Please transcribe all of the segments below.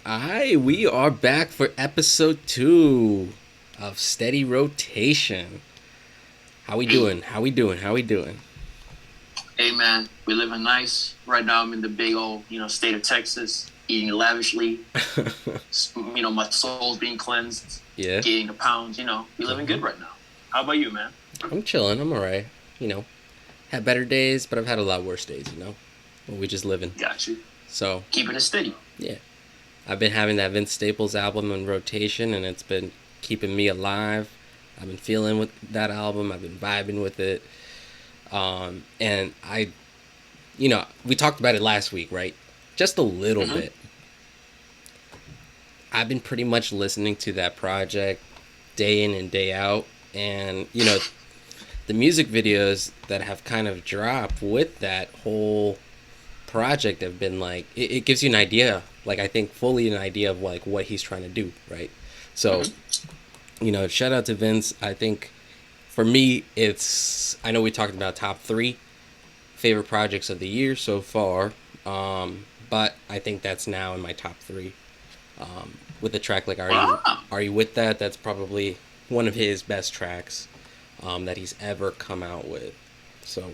We are back for episode 2 of Steady Rotation. How we Hey, doing? How we doing? How we doing? hey, man, we living nice. Right now, I'm in the big old, state of Texas, eating lavishly. My soul's being cleansed, Yeah. gaining the pounds. We living hmm good right now. How about you, man? I'm chilling. I'm alright. You know, had better days, but I've had a lot worse days, But we just living. Got you. So, Keeping it steady. yeah. I've been having that Vince Staples album in rotation, and it's been keeping me alive. I've been feeling with that album. I've been vibing with it. And we talked about it last week, right? Just a little Mm-hmm. bit. I've been pretty much listening to that project day in and day out. And, the music videos that have kind of dropped with that whole project have been like, it gives you an idea, like, I think fully an idea of like what he's trying to do, right? So, Mm-hmm. shout out to Vince. I think for me, I know we talked about top 3 favorite projects of the year so far, but I think that's now in my top 3. With a track like Wow. Are You With That? That's probably one of his best tracks that he's ever come out with. So,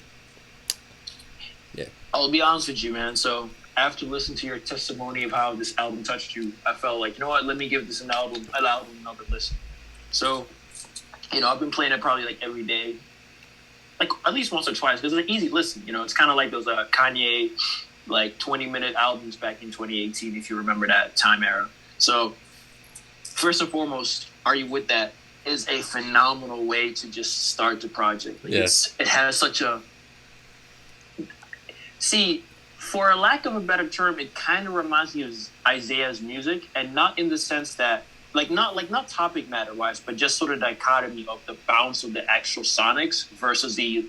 yeah. I'll be honest with you, man. So after listening to your testimony of how this album touched you, I felt like, you know what? Let me give this an album another listen. So, I've been playing it probably like every day, like at least once or twice because it's an easy listen. It's kind of like those Kanye like 20-minute albums back in 2018, if you remember that time era. So first and foremost, Are You With That is a phenomenal way to just start the project. Like Yeah. it has such a see. For a lack of a better term, it kind of reminds me of Isaiah's music, and not in the sense that not topic matter wise, but just sort of dichotomy of the bounce of the actual sonics versus the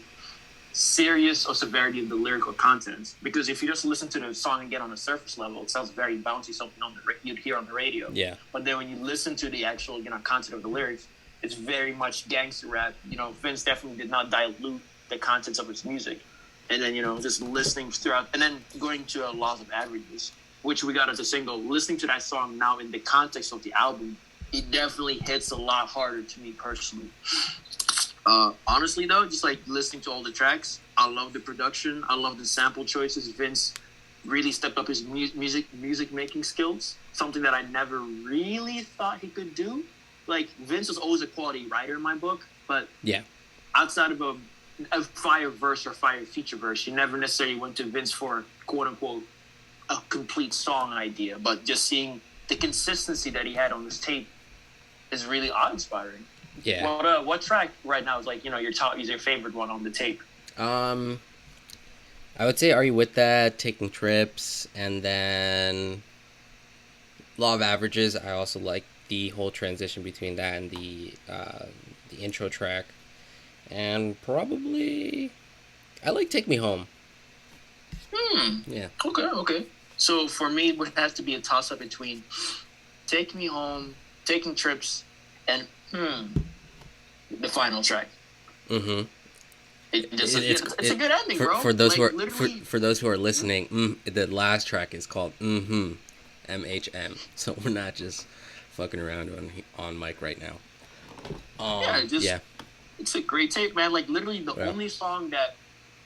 serious or severity of the lyrical content. Because if you just listen to the song again on a surface level, it sounds very bouncy, something you'd hear on the radio. Yeah. But then when you listen to the actual content of the lyrics, it's very much gangster rap. Vince definitely did not dilute the contents of his music. And then just listening throughout, and then going to Laws of Averages, which we got as a single. Listening to that song now in the context of the album, it definitely hits a lot harder to me personally. Honestly, though, just like listening to all the tracks, I love the production. I love the sample choices. Vince really stepped up his music making skills. Something that I never really thought he could do. Like Vince was always a quality writer in my book, but Yeah. outside of a fire verse or fire feature verse, you never necessarily went to Vince for quote unquote a complete song idea. But just seeing the consistency that he had on this tape is really awe inspiring. Yeah. What track right now is like is your favorite one on the tape? Um, I would say Are You With That? Taking Trips, and then Law of Averages. I also like the whole transition between that and the intro track. And probably I like Take Me Home. Yeah. Okay. So for me, it would have to be a toss up between "Take Me Home," "Taking Trips," and the final track. Mm-hmm. It's a good ending, bro. For those Like who are literally. for those who are listening, the last track is called MHM. So we're not just fucking around on mic right now. Yeah, Yeah. it's a great tape, man. Like literally the Yeah. only song that,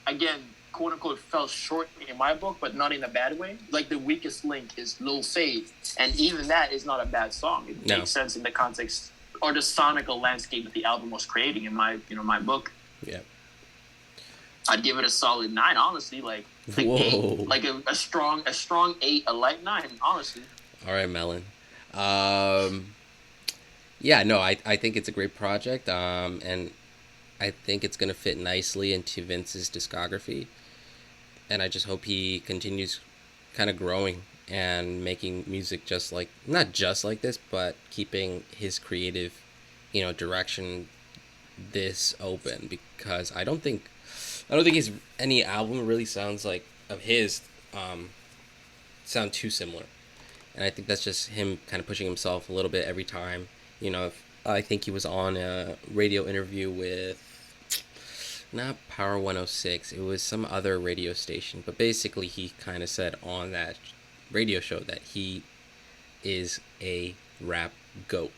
again, quote unquote, fell short in my book, but not in a bad way. Like the weakest link is Lil Fade, and even that is not a bad song. It No. makes sense in the context or the sonical landscape that the album was creating in my book. Yeah. I'd give it a solid 9, honestly. Like Whoa. 8, like a strong 8, a light 9, honestly. All right, Melon. Yeah, no, I think it's a great project. And I think it's gonna fit nicely into Vince's discography. And I just hope he continues kind of growing and making music not just like this, but keeping his creative, direction this open, because I don't think his any album really sounds like of his sound too similar. And I think that's just him kind of pushing himself a little bit every time. I think he was on a radio interview with not Power 106. It was some other radio station, but basically he kind of said on that radio show that he is a rap goat.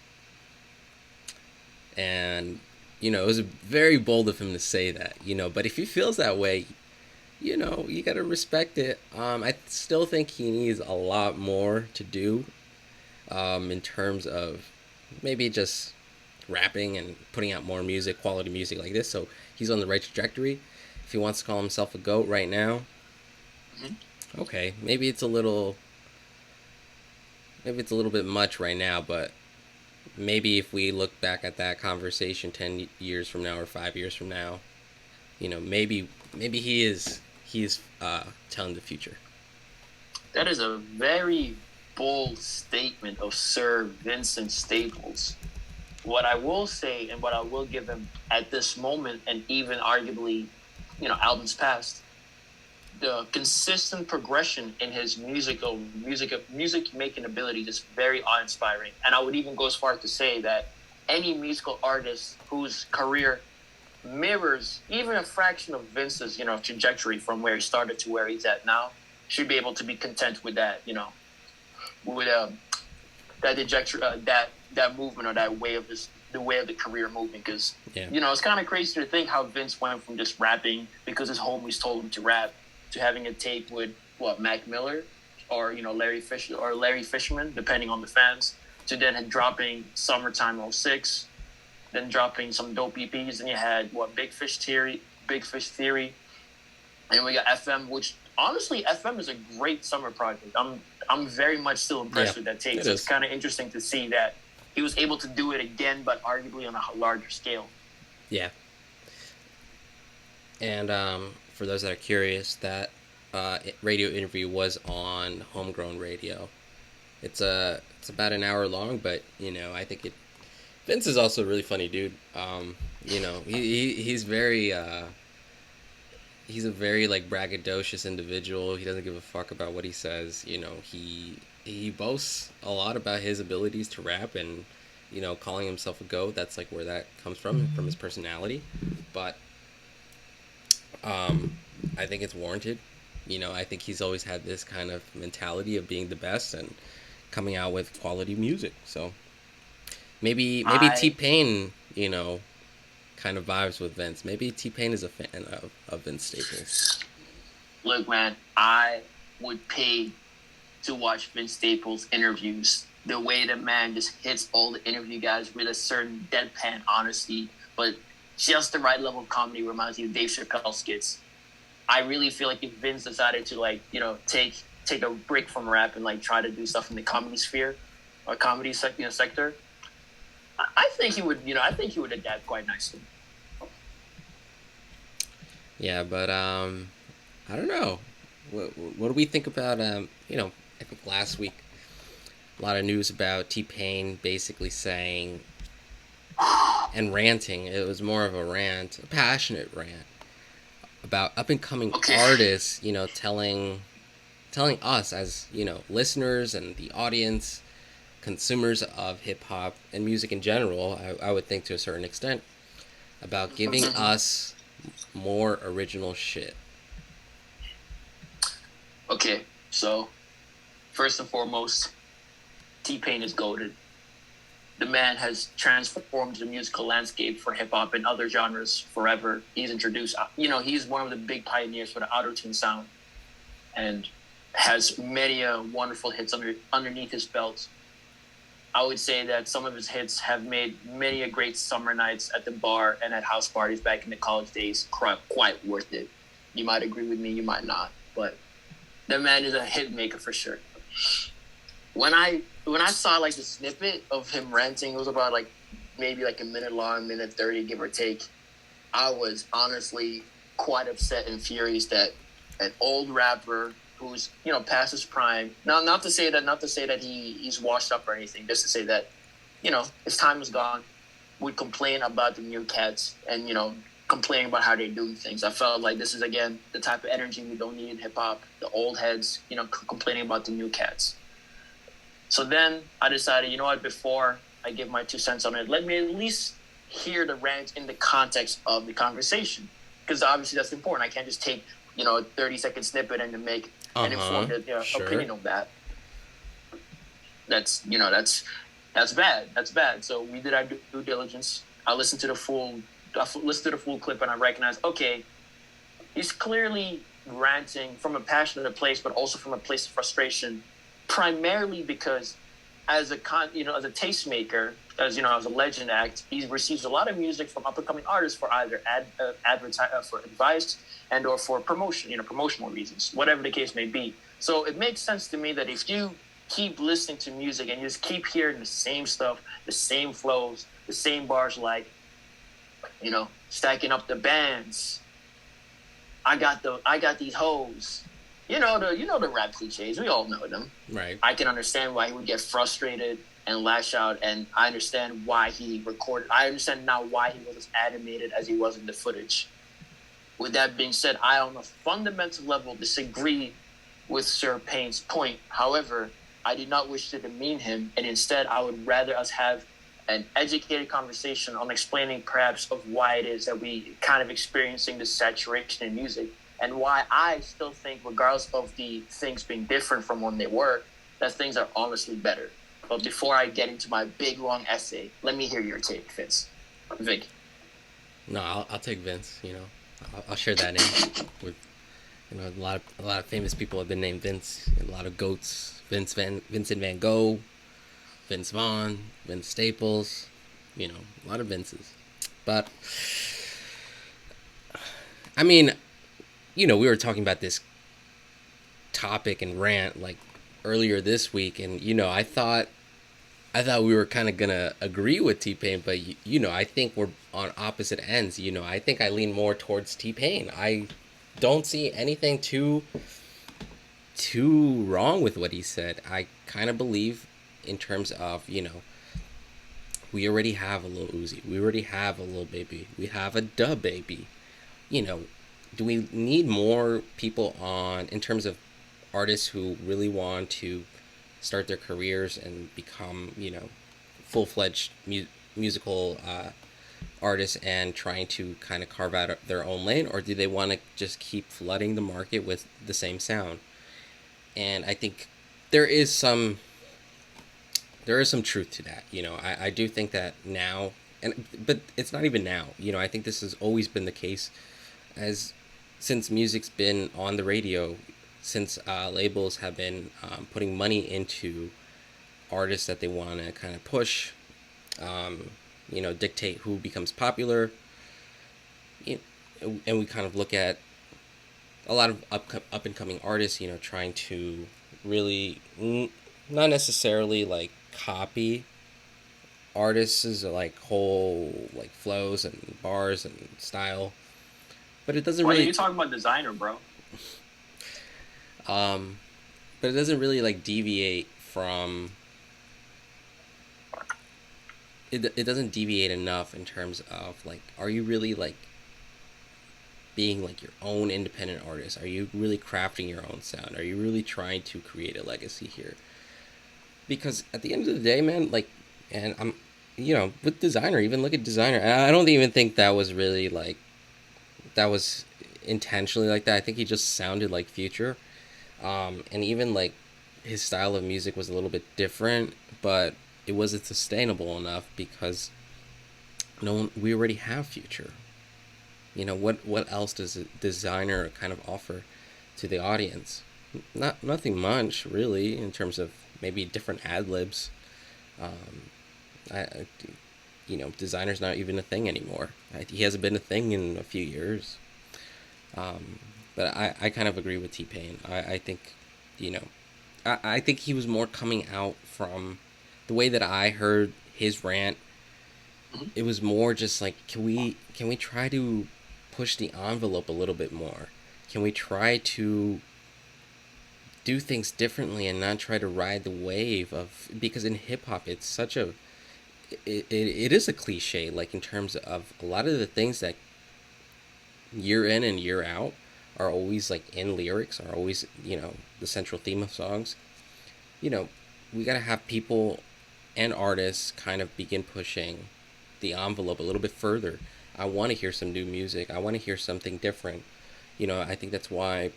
And, it was very bold of him to say that, but if he feels that way, you got to respect it. I still think he needs a lot more to do in terms of maybe just rapping and putting out more music, quality music like this. So he's on the right trajectory. If he wants to call himself a GOAT right now, Mhm. okay, maybe it's a little bit much right now, but maybe if we look back at that conversation 10 years from now or 5 years from now, maybe he is telling the future. That is a very bold statement of Sir Vincent Staples. What I will say and what I will give him at this moment, and even arguably, albums past, the consistent progression in his music making ability is very awe inspiring. And I would even go as far as to say that any musical artist whose career mirrors even a fraction of Vince's, trajectory from where he started to where he's at now should be able to be content with that, with that trajectory, that movement or that way of the way of the career moving. Because Yeah. it's kind of crazy to think how Vince went from just rapping because his homies told him to rap to having a tape with Mac Miller or Larry Fisherman, depending on the fans, to then dropping Summertime '06, then dropping some dope EPs. Then you had Big Fish Theory, and we got FM, which honestly FM is a great summer project. I'm very much still impressed with that tape. So it's kind of interesting to see that he was able to do it again, but arguably on a larger scale. Yeah. And for those that are curious, that radio interview was on Homegrown Radio. It's about an hour long, but I think it. Vince is also a really funny dude. He's very he's a very like braggadocious individual. He doesn't give a fuck about what he says. He boasts a lot about his abilities to rap and calling himself a goat. That's like where that comes from his personality. But I think it's warranted. I think he's always had this kind of mentality of being the best and coming out with quality music. So maybe T I Pain, kind of vibes with Vince. Maybe T Pain is a fan of Vince Staples. Look, man, I would pay to watch Vince Staples interviews. The way the man just hits all the interview guys with a certain deadpan honesty, but just the right level of comedy reminds you of Dave Chappelle skits. I really feel like if Vince decided to take a break from rap and try to do stuff in the comedy sphere or comedy sector, I think he would adapt quite nicely. Yeah, but I don't know. What do we think about I think last week a lot of news about T Pain basically saying and ranting. It was more of a rant, a passionate rant about up and coming Okay. artists. Telling us as listeners and the audience, consumers of hip hop and music in general. I would think to a certain extent about giving us more original shit. Okay, so first and foremost, T Pain is goated. The man has transformed the musical landscape for hip hop and other genres forever. He's introduced, he's one of the big pioneers for the auto-tune sound, and has many wonderful hits underneath his belt. I would say that some of his hits have made many a great summer nights at the bar and at house parties back in the college days quite worth it. You might agree with me, you might not, but the man is a hit maker for sure. When I saw the snippet of him ranting, it was about maybe a minute long, minute 30, give or take. I was honestly quite upset and furious that an old rapper who's past his prime. Now, not to say that he's washed up or anything, just to say that his time is gone. Would complain about the new cats and complain about how they're doing things. I felt like this is again the type of energy we don't need in hip hop. The old heads, complaining about the new cats. So then I decided, before I give my 2 cents on it, let me at least hear the rant in the context of the conversation, because obviously that's important. I can't just take a 30-second snippet and to make an informed Sure. opinion of that. That's bad. That's bad. So we did our due diligence. I listened to the full. I listened to the full clip, and I recognized, okay, he's clearly ranting from a passionate place, but also from a place of frustration, primarily because as a tastemaker, as a legend act, he receives a lot of music from up and coming artists for either for advice and or for promotion, promotional reasons, whatever the case may be. So it makes sense to me that if you keep listening to music and you just keep hearing the same stuff, the same flows, the same bars, like stacking up the bands. I got these hoes. The rap cliches. We all know them. Right. I can understand why he would get frustrated and lash out, and I understand why he recorded. I understand now why he was as animated as he was in the footage. With that being said, I on a fundamental level disagree with Sir Payne's point. However, I do not wish to demean him, and instead I would rather us have an educated conversation on explaining perhaps of why it is that we kind of experiencing this saturation in music, and why I still think, regardless of the things being different from when they were, that things are honestly better. But before I get into my big long essay, let me hear your take, Vic. No, I'll take Vince. I'll share that name with a lot of famous people have been named Vince. A lot of goats. Vincent Van Gogh, Vince Vaughn, Vince Staples. A lot of Vinces. But I mean, we were talking about this topic and rant like earlier this week, and I thought we were kind of gonna agree with T Pain, but I think we're on opposite ends. I think I lean more towards T Pain. I don't see anything too wrong with what he said. I kind of believe in terms of we already have a Lil Uzi, we already have a Lil Baby, we have a Dub Baby. Do we need more people on in terms of artists who really want to start their careers and become full-fledged musical artists and trying to kind of carve out their own lane, or do they want to just keep flooding the market with the same sound? And I think there is some truth to that. I do think that now, but it's not even now. I think this has always been the case, as since music's been on the radio, since labels have been putting money into artists that they want to kind of push, dictate who becomes popular. And we kind of look at a lot of up and coming artists, trying to really not necessarily like copy artists' like whole like flows and bars and style, but it doesn't Why are really. you talking about designer, bro? Um, but it doesn't really like deviate from. It doesn't deviate enough in terms of like, are you really like being like your own independent artist? Are you really crafting your own sound? Are you really trying to create a legacy here? Because at the end of the day, man, like, and I'm, with designer, even look at designer. And I don't even think that was really like, that was intentionally like that. I think he just sounded like Future. And even like his style of music was a little bit different, but it wasn't sustainable enough because we already have Future. What else does a designer kind of offer to the audience? Nothing much really, in terms of maybe different ad libs. I designer's not even a thing anymore. He hasn't been a thing in a few years. But I kind of agree with T Pain. I think, I think he was more coming out from the way that I heard his rant. It was more just like, can we try to push the envelope a little bit more? Can we try to do things differently and not try to ride the wave of, because in hip hop it's such a it is a cliche, like in terms of a lot of the things that year in and year out are always like in lyrics, are always the central theme of songs. We got to have people and artists kind of begin pushing the envelope a little bit further. I want to hear some new music. I want to hear something different. I think that's why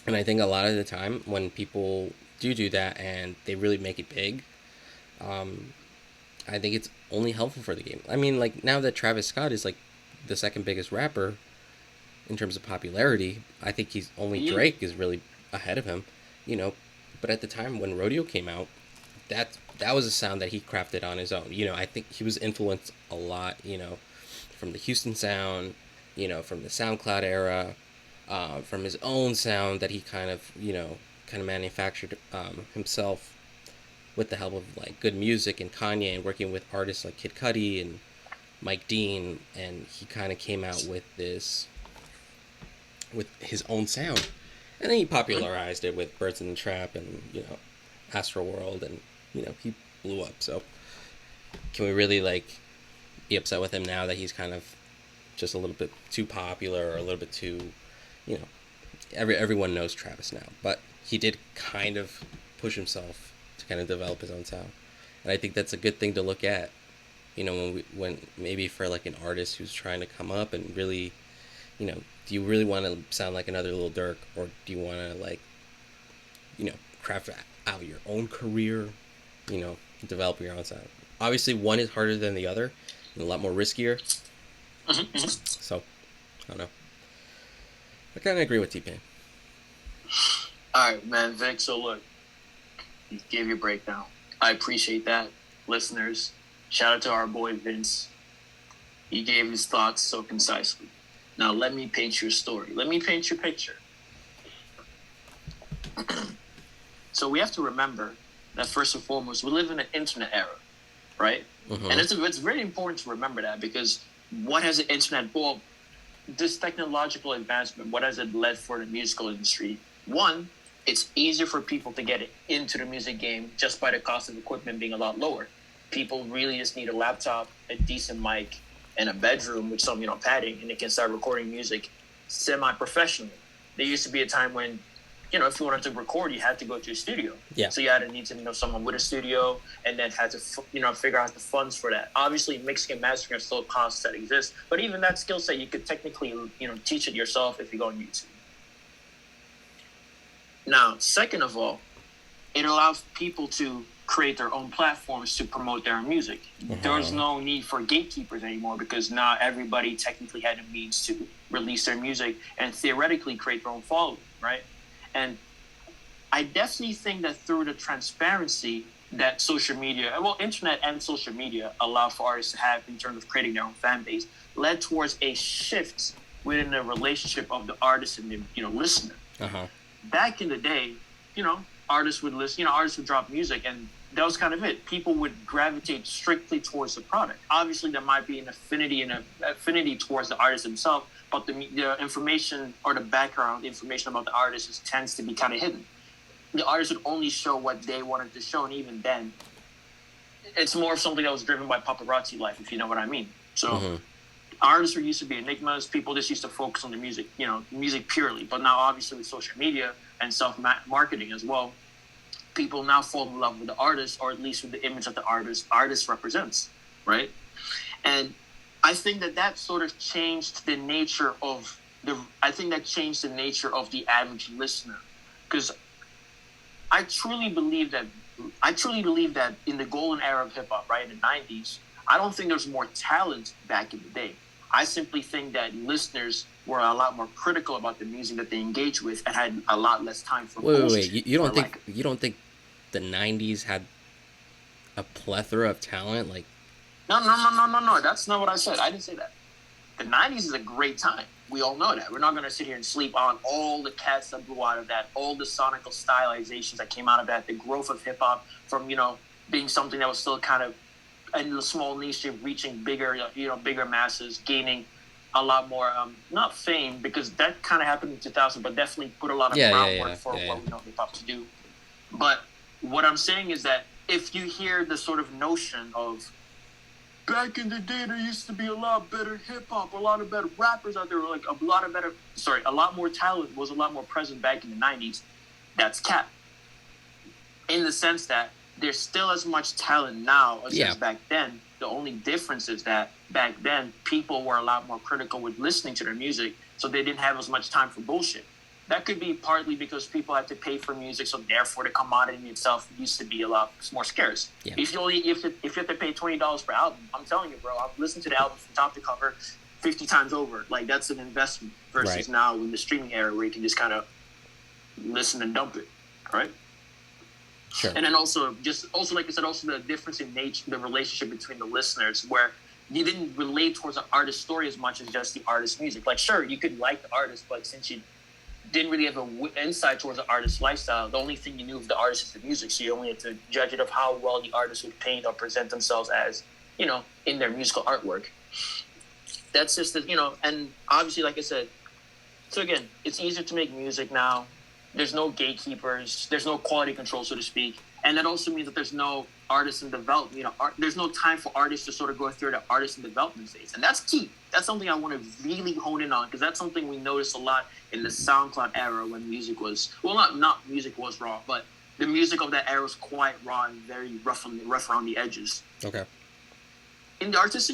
And I think a lot of the time when people do that and they really make it big, I think it's only helpful for the game. I mean, like now that Travis Scott is like the second biggest rapper in terms of popularity, I think he's only Yeah. Drake is really ahead of him, you know. But at the time when Rodeo came out, that was a sound that he crafted on his own. You know, I think he was influenced a lot, you know, from the Houston sound, you know, from the SoundCloud era, from his own sound that he kind of, you know, kind of manufactured himself with the help of like good music and Kanye and working with artists like Kid Cudi and Mike Dean, and he kind of came out with this with his own sound, and then he popularized it with Birds in the Trap and you know Astro World, and you know he blew up. So can we really like be upset with him now that he's kind of just a little bit too popular or a little bit too, you know, everyone knows Travis now, but he did kind of push himself to kind of develop his own sound, and I think that's a good thing to look at. You know, when maybe for like an artist who's trying to come up and really, you know, do you really want to sound like another Little Dirk, or do you want to like, you know, craft out your own career, you know, develop your own sound? Obviously, one is harder than the other, and a lot more riskier. So I don't know. I kind of agree with T-Pain. All right, man, Vic. So look, you gave your breakdown. I appreciate that, listeners. Shout out to our boy Vince. He gave his thoughts so concisely. Now let me paint you a story. Let me paint you a picture. So we have to remember that first and foremost, we live in an internet era, right? Mm-hmm. And it's very important to remember that, because what has the internet, well, this technological advancement, what has it led for the musical industry? One, it's easier for people to get into the music game just by the cost of equipment being a lot lower. People really just need a laptop, a decent mic, and a bedroom with some, padding, and they can start recording music semi-professionally. There used to be a time when, if you wanted to record, you had to go to a studio. Yeah. So you had to need to know someone with a studio, and then had to, figure out the funds for that. Obviously, mixing and mastering are still costs that exist, but even that skill set, you could technically, teach it yourself if you go on YouTube. Now, second of all, it allows people to create their own platforms to promote their music. There's no need for gatekeepers anymore, because now everybody technically had the means to release their music and theoretically create their own following, right? And I definitely think that through the transparency that social media, well, internet and social media allow for artists to have in terms of creating their own fan base, led towards a shift within the relationship of the artist and the listener. Back in the day, artists would listen, artists would drop music, and that was kind of it. People would gravitate strictly towards the product. Obviously, there might be an affinity towards the artist himself, but the information or the background information about the artist tends to be kind of hidden. The artist would only show what they wanted to show, and even then, it's more of something that was driven by paparazzi life, if you know what I mean. So artists used to be enigmas. People just used to focus on the music, music purely. But now, obviously, with social media and self-marketing as well, people now fall in love with the artist, or at least with the image that the artist represents, right? And I think that sort of changed the nature of the average listener, because I truly believe that in the golden era of hip hop, right, in the 90s, I don't think there's more talent back in the day. I simply think that listeners were a lot more critical about the music that they engaged with, and had a lot less time for bullshit. You don't think the 90s had a plethora of talent? Like, no. That's not what I said. I didn't say that. The 90s is a great time. We all know that. We're not going to sit here and sleep on all the cats that blew out of that, all the sonical stylizations that came out of that, the growth of hip hop from, being something that was still kind of in the small niche, reaching bigger masses, gaining a lot more, not fame, because that kind of happened in 2000, but definitely put a lot of groundwork for what we know hip hop to do. But what I'm saying is that if you hear the sort of notion of, back in the day, there used to be a lot better hip hop, a lot of better rappers out there, like a lot more talent was a lot more present back in the 90s. That's cap. In the sense that there's still as much talent now as back then. The only difference is that back then, people were a lot more critical with listening to their music, so they didn't have as much time for bullshit. that could be partly because people had to pay for music, so therefore the commodity itself used to be a lot more scarce. Yeah. If you have to pay $20 per album, I'm telling you, bro, I've listened to the album from top to cover 50 times over. Like, that's an investment versus Right. now in the streaming era where you can just kind of listen and dump it, right? Sure. And then also like I said, also the difference in nature, the relationship between the listeners, where you didn't relate towards the artist's story as much as just the artist's music. Like, sure, you could like the artist, but since you didn't really have an insight towards the artist's lifestyle, the only thing you knew of the artist is the music, so you only had to judge it of how well the artist would paint or present themselves as, in their musical artwork. That's just, and obviously, like I said, so again, it's easier to make music now. There's no gatekeepers. There's no quality control, so to speak. And that also means that there's no artists in development. There's no time for artists to sort of go through the artist in development phase. And that's key. That's something I want to really hone in on, because that's something we noticed a lot in the SoundCloud era when music was, well, not music was raw, but the music of that era was quite raw and very rough around the edges. Okay. In the artists,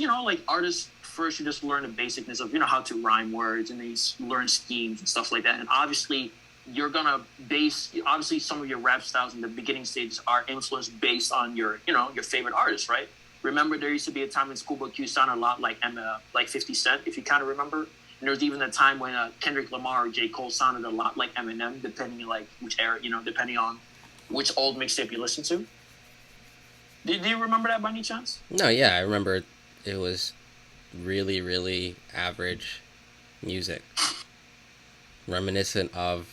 artists first you just learn the basicness of, how to rhyme words, and they learn schemes and stuff like that. And obviously, you're gonna base some of your rap styles in the beginning stages are influenced based on your favorite artists, right? Remember, there used to be a time when Schoolboy Q sounded a lot like 50 Cent, if you kind of remember. And there was even a time when Kendrick Lamar or J. Cole sounded a lot like Eminem, depending like which era, depending on which old mixtape you listen to. Do you remember that by any chance? No, yeah, I remember it was really, really average music, reminiscent of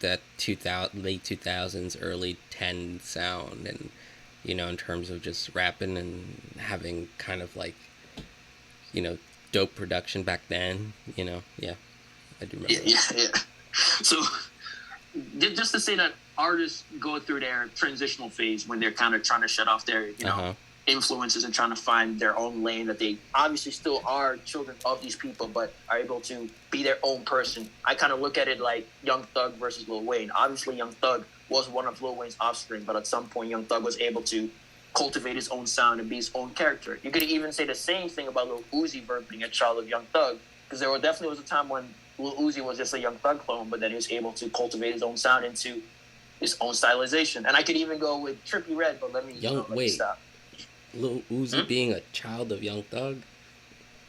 that late 2000s, early 10 sound, and in terms of just rapping and having kind of like dope production back then. Yeah, I do remember. Yeah. So just to say that artists go through their transitional phase when they're kind of trying to shut off their influences and trying to find their own lane, that they obviously still are children of these people but are able to be their own person. I kind of look at it like Young Thug versus Lil Wayne. Obviously Young Thug was one of Lil Wayne's offspring, but at some point Young Thug was able to cultivate his own sound and be his own character. You could even say the same thing about Lil Uzi Vert being a child of Young Thug, because there definitely was a time when Lil Uzi was just a Young Thug clone, but then he was able to cultivate his own sound into his own stylization. And I could even go with Trippie Redd, but let me stop. Lil Uzi being a child of Young Thug?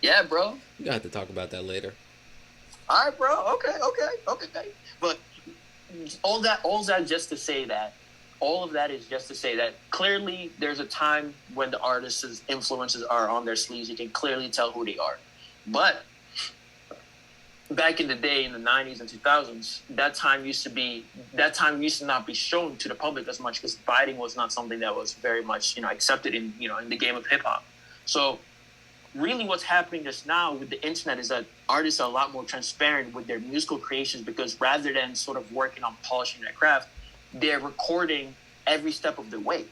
Yeah, bro. You gotta have to talk about that later. All right, bro. Okay. But all that just to say that, all of that is just to say that clearly there's a time when the artist's influences are on their sleeves. You can clearly tell who they are. But back in the day, in the 90s and 2000s, that time used to not be shown to the public as much, because biting was not something that was very much accepted in in the game of hip hop. So really what's happening just now with the internet is that artists are a lot more transparent with their musical creations, because rather than sort of working on polishing their craft, they're recording every step of the way.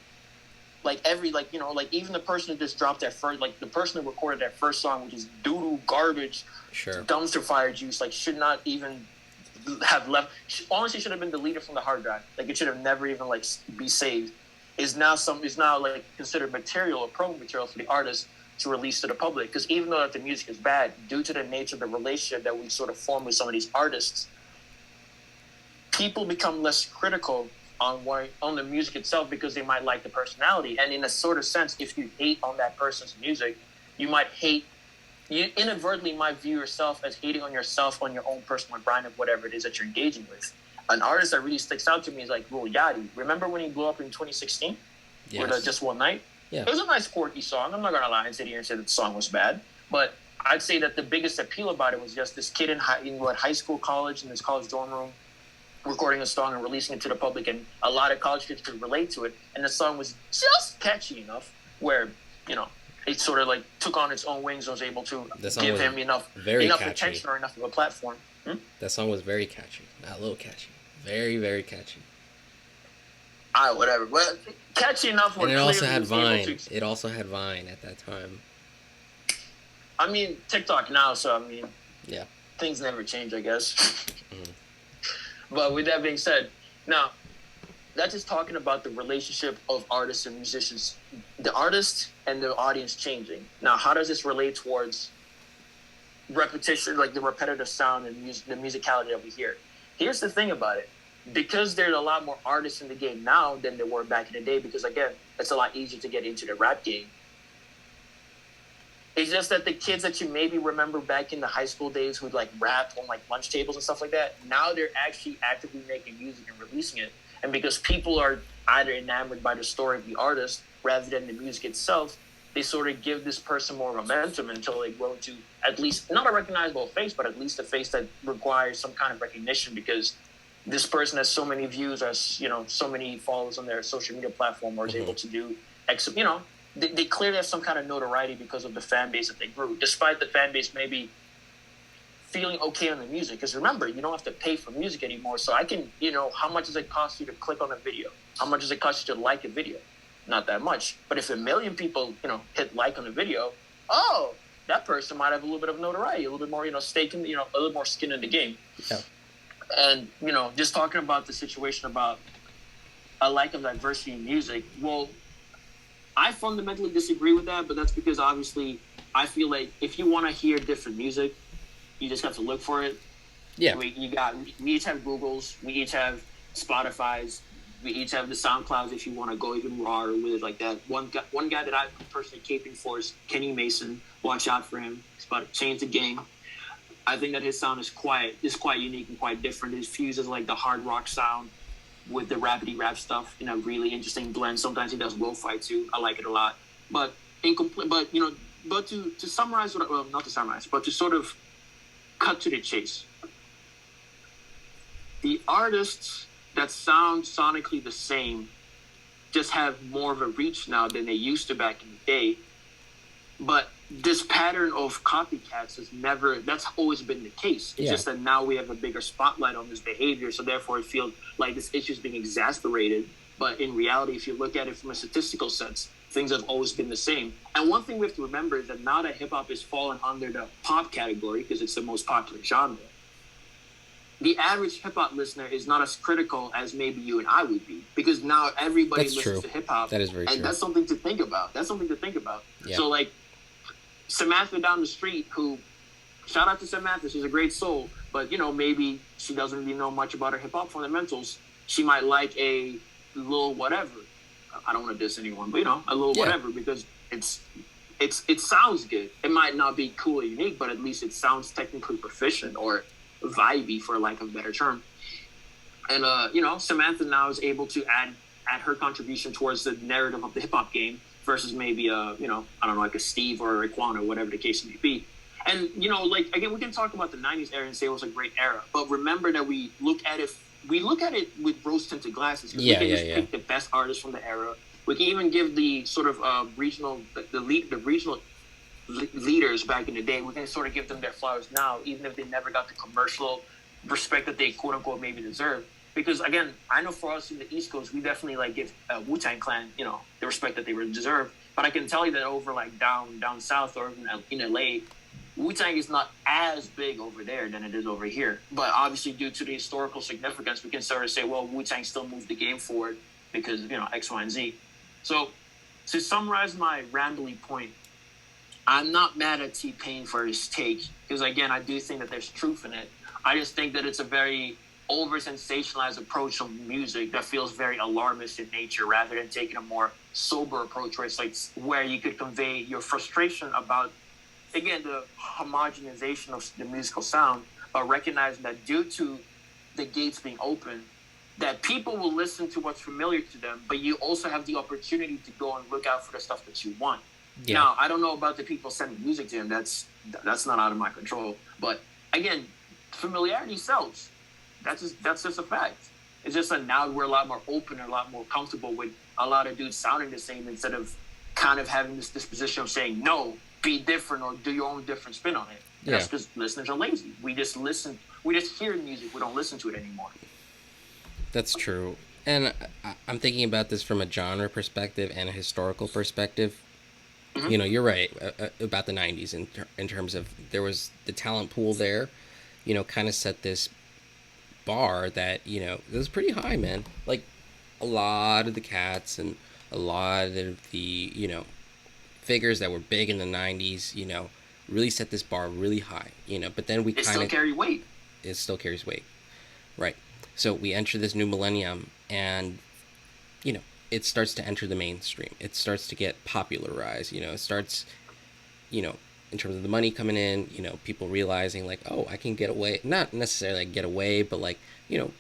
Even the person who just dropped their first, the person who recorded their first song, which is doo-doo, garbage, sure, dumpster fire juice, should not even have left. Honestly, should have been deleted from the hard drive. It should have never even be saved. Is now considered material or promo material for the artist to release to the public. Because even though that the music is bad, due to the nature of the relationship that we sort of form with some of these artists, people become less critical on the music itself, because they might like the personality. And in a sort of sense, if you hate on that person's music, you inadvertently might view yourself as hating on yourself, on your own personal brand of whatever it is that you're engaging with. An artist that really sticks out to me is like Lil Yachty. Remember when he blew up in 2016 with Just One Night? Yeah. It was a nice, quirky song. I'm not going to lie and sit here and say that the song was bad. But I'd say that the biggest appeal about it was just this kid in high school, college, in his college dorm room, recording a song and releasing it to the public, and a lot of college kids could relate to it. And the song was just catchy enough where, it sort of took on its own wings and was able to give him enough attention or enough of a platform. That song was very catchy. Not a little catchy. Very, very catchy. Whatever. Well, catchy enough. And it also had Vine. It also had Vine at that time. I mean, TikTok now, so yeah, things never change, I guess. But with that being said, now, that's just talking about the relationship of artists and musicians, the artist and the audience changing. Now, how does this relate towards repetition, the repetitive sound and the musicality that we hear? Here's the thing about it. Because there's a lot more artists in the game now than there were back in the day, because again, it's a lot easier to get into the rap game. It's just that the kids that you maybe remember back in the high school days who'd like rap on like lunch tables and stuff like that, now they're actually actively making music and releasing it. And because people are either enamored by the story of the artist rather than the music itself, they sort of give this person more momentum until they grow to at least not a recognizable face, but at least a face that requires some kind of recognition because this person has so many views or so many followers on their social media platform or is able to do they clearly have some kind of notoriety because of the fan base that they grew, despite the fan base maybe feeling okay on the music. Because remember, you don't have to pay for music anymore. So I can, how much does it cost you to click on a video? How much does it cost you to like a video? Not that much. But if a million people, hit like on a video, oh, that person might have a little bit of notoriety, a little bit more, stake in, a little more skin in the game. Yeah. And, just talking about the situation about a lack of diversity in music, well, I fundamentally disagree with that, but that's because obviously I feel like if you want to hear different music, you just have to look for it. Yeah. We each have Googles, we each have Spotify's, we each have the SoundClouds if you want to go even rawer with it like that. One guy that I'm personally caping for is Kenny Mason. Watch out for him. He's about to change the game. I think that his sound is quite unique and quite different. It fuses like the hard rock sound with the rapidy rap stuff in a really interesting blend. Sometimes he does lo-fi too. I like it a lot. But to summarize not to summarize, but to sort of cut to the chase. The artists that sound sonically the same just have more of a reach now than they used to back in the day. But this pattern of copycats that's always been the case. It's just that now we have a bigger spotlight on this behavior, so therefore it feels like this issue is being exacerbated. But in reality, if you look at it from a statistical sense, things have always been the same. And one thing we have to remember is that now that hip-hop is fallen under the pop category, because it's the most popular genre, the average hip-hop listener is not as critical as maybe you and I would be, because now everybody listens to hip-hop. That is very true. And that's something to think about. Yeah. So, like, Samantha down the street, who, shout out to Samantha, she's a great soul, but, maybe she doesn't really know much about her hip-hop fundamentals. She might like a little whatever. I don't want to diss anyone, but, a little whatever, because it sounds good. It might not be cool or unique, but at least it sounds technically proficient or vibey, for lack of a better term. And, Samantha now is able to add her contribution towards the narrative of the hip-hop game versus maybe I don't know, like a Steve or a Raekwon or whatever the case may be. And, again, we can talk about the 90s era and say it was a great era, but remember that we look at it with rose-tinted glasses. We can just pick the best artists from the era. We can even give the sort of regional leaders back in the day, we can sort of give them their flowers now, even if they never got the commercial respect that they quote-unquote maybe deserve. Because, again, I know for us in the East Coast, we definitely, give Wu-Tang Clan, the respect that they deserve. But I can tell you that over, down south or in L.A., Wu-Tang is not as big over there than it is over here. But obviously, due to the historical significance, we can sort of say, well, Wu-Tang still moved the game forward because, X, Y, and Z. So, to summarize my rambly point, I'm not mad at T-Pain for his take, because, again, I do think that there's truth in it. I just think that it's a very over-sensationalized approach to music that feels very alarmist in nature, rather than taking a more sober approach where it's where you could convey your frustration about, again, the homogenization of the musical sound, but recognizing that due to the gates being open, that people will listen to what's familiar to them, but you also have the opportunity to go and look out for the stuff that you want. Yeah. Now, I don't know about the people sending music to him. That's not out of my control. But again, familiarity sells. That's just a fact. It's just that now we're a lot more open and a lot more comfortable with a lot of dudes sounding the same, instead of kind of having this disposition of saying, no, be different or do your own different spin on it. Yeah. That's because listeners are lazy. We just hear music. We don't listen to it anymore. That's true. And I'm thinking about this from a genre perspective and a historical perspective. Mm-hmm. You're right about the 90s in terms of there was the talent pool there, kind of set this bar that, it was pretty high, man. Like, a lot of the cats and a lot of the, figures that were big in the 90s, really set this bar really high, but then we kind of... It still carries weight. It still carries weight. right? So we enter this new millennium, and you know, it starts to enter the mainstream. It starts to get popularized. It starts, you know, in terms of the money coming in. People realizing like, oh, I can get away. Not necessarily like get away, but like, you know,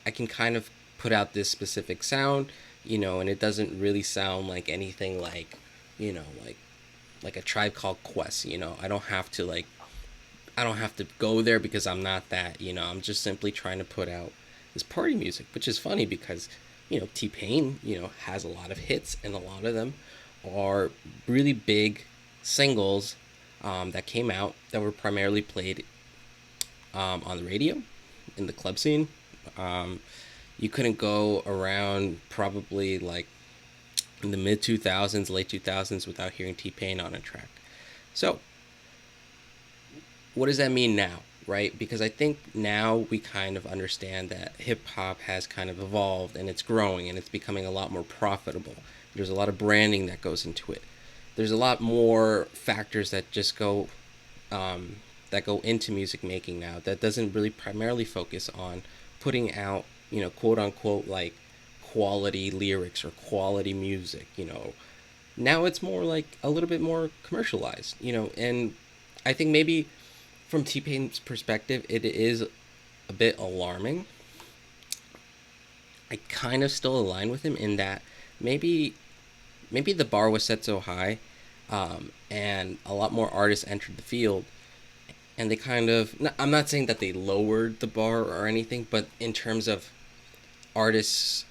I can kind of put out this specific sound. And it doesn't really sound like anything like, you know, like a Tribe Called Quest. I don't have to go there because I'm not that. I'm just simply trying to put out this party music, which is funny because T Pain has a lot of hits, and a lot of them are really big singles that came out that were primarily played on the radio in the club scene. Um, you couldn't go around probably like in the mid 2000s, late 2000s without hearing T Pain on a track. So what does that mean now, right? Because I think now we kind of understand that hip hop has kind of evolved, and it's growing, and it's becoming a lot more profitable. There's a lot of branding that goes into it. There's a lot more factors that just go into music making now, that doesn't really primarily focus on putting out, quote unquote, like quality lyrics or quality music. Now it's more like a little bit more commercialized. And I think maybe from T Pain's perspective, it is a bit alarming. I kind of still align with him in that maybe the bar was set so high, and a lot more artists entered the field, and they kind of. I'm not saying that they lowered the bar or anything, but in terms of artists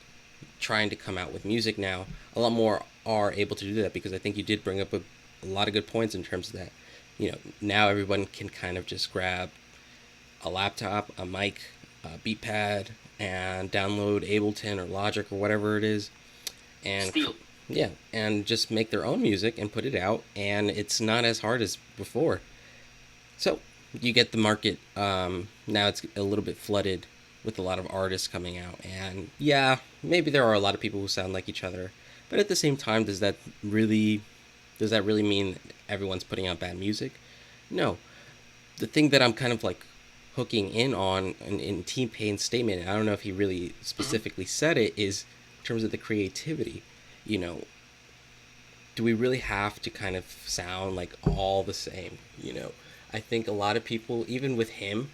trying to come out with music now, a lot more are able to do that, because I think you did bring up a lot of good points in terms of that. Now everyone can kind of just grab a laptop, a mic, a beat pad, and download Ableton or Logic or whatever it is, and Steel. yeah, and just make their own music and put it out, and it's not as hard as before. So you get the market. Now it's a little bit flooded with a lot of artists coming out, and yeah, maybe there are a lot of people who sound like each other, but at the same time, does that really mean everyone's putting out bad music? No. The thing that I'm kind of like hooking in on in T Pain's statement, and I don't know if he really Mm-hmm. specifically said it, is in terms of the creativity. You know, do we really have to kind of sound like all the same? I think a lot of people, even with him,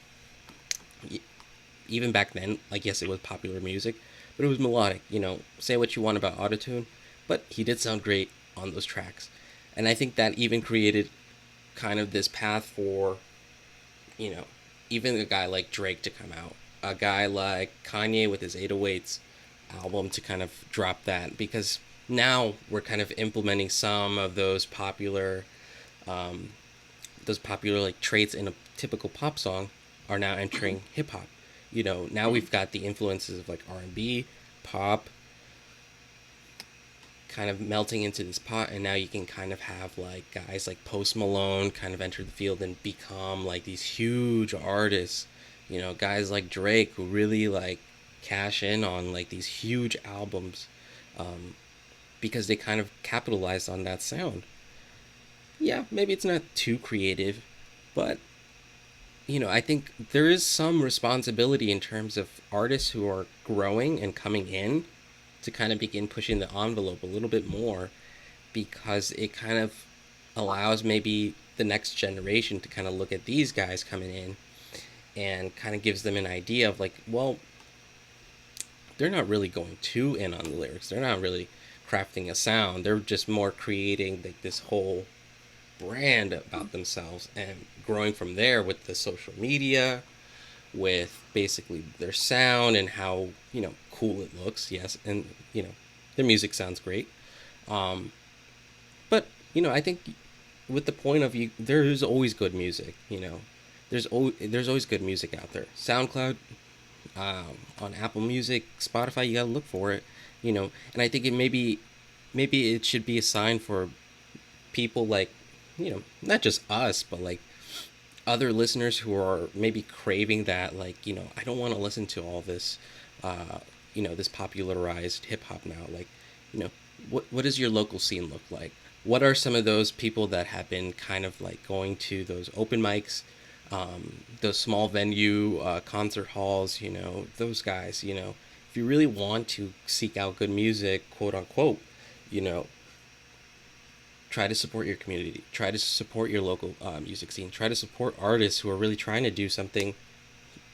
even back then, like, yes, it was popular music, but it was melodic. Say what you want about autotune, but he did sound great on those tracks. And I think that even created kind of this path for, you know, even a guy like Drake to come out, a guy like Kanye with his 808s album to kind of drop that, because now we're kind of implementing some of um, those popular like traits in a typical pop song are now entering hip hop. Now Mm-hmm. we've got the influences of like R&B, pop, kind of melting into this pot, and now you can kind of have like guys like Post Malone kind of enter the field and become like these huge artists. Guys like Drake who really like cash in on like these huge albums, um, because they kind of capitalized on that sound. Yeah, maybe it's not too creative, but I think there is some responsibility in terms of artists who are growing and coming in to kind of begin pushing the envelope a little bit more, because it kind of allows maybe the next generation to kind of look at these guys coming in, and kind of gives them an idea of like, well, they're not really going too in on the lyrics. They're not really crafting a sound. They're just more creating like this whole brand about themselves, and growing from there with the social media, with basically their sound and how cool it looks. Yes, and their music sounds great. Um, but I think with the point of view, there is always good music. There's always good music out there. SoundCloud, on Apple Music, Spotify, you gotta look for it. And I think maybe it should be a sign for people like not just us, but like other listeners who are maybe craving that, like, I don't want to listen to all this this popularized hip hop now. Like, you know what does your local scene look like? What are some of those people that have been kind of like going to those open mics, those small venue concert halls, those guys, if you really want to seek out good music, quote unquote, you know, try to support your community, try to support your local music scene, try to support artists who are really trying to do something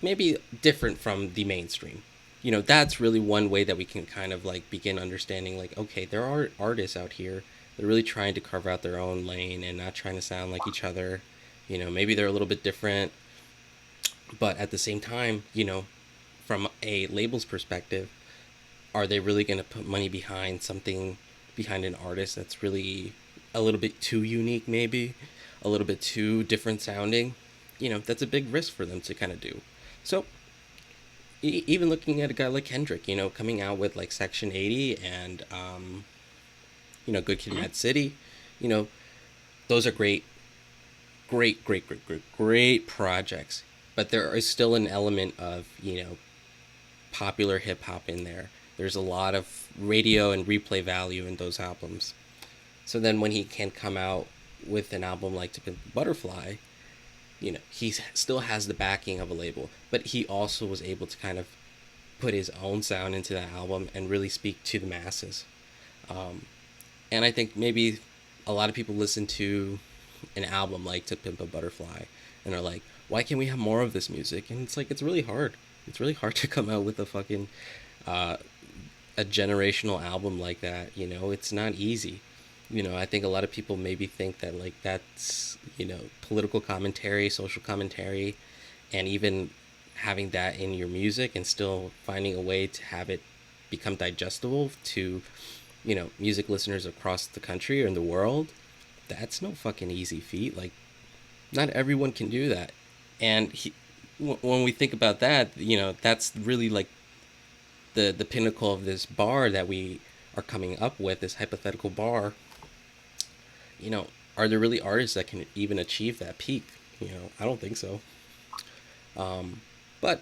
maybe different from the mainstream. That's really one way that we can kind of like begin understanding, like, okay, there are artists out here that are really trying to carve out their own lane and not trying to sound like each other. Maybe they're a little bit different, but at the same time, from a label's perspective, are they really going to put money behind something, behind an artist that's really a little bit too unique, maybe a little bit too different sounding? That's a big risk for them to kind of do. So even looking at a guy like Kendrick, coming out with like Section 80 and Good Kid, Mad City, you know, those are great projects. But there is still an element of popular hip hop in there. There's a lot of radio and replay value in those albums. So then when he can come out with an album like To Pimp a Butterfly, he still has the backing of a label, but he also was able to kind of put his own sound into that album and really speak to the masses. And I think maybe a lot of people listen to an album like To Pimp a Butterfly and are like, why can't we have more of this music? And it's like, it's really hard. It's really hard to come out with a fucking a generational album like that. It's not easy. I think a lot of people maybe think that like that's political commentary, social commentary, and even having that in your music and still finding a way to have it become digestible to music listeners across the country or in the world. That's no fucking easy feat. Like, not everyone can do that. And when we think about that, that's really like the pinnacle of this bar that we are coming up with, this hypothetical bar. Are there really artists that can even achieve that peak? I don't think so. But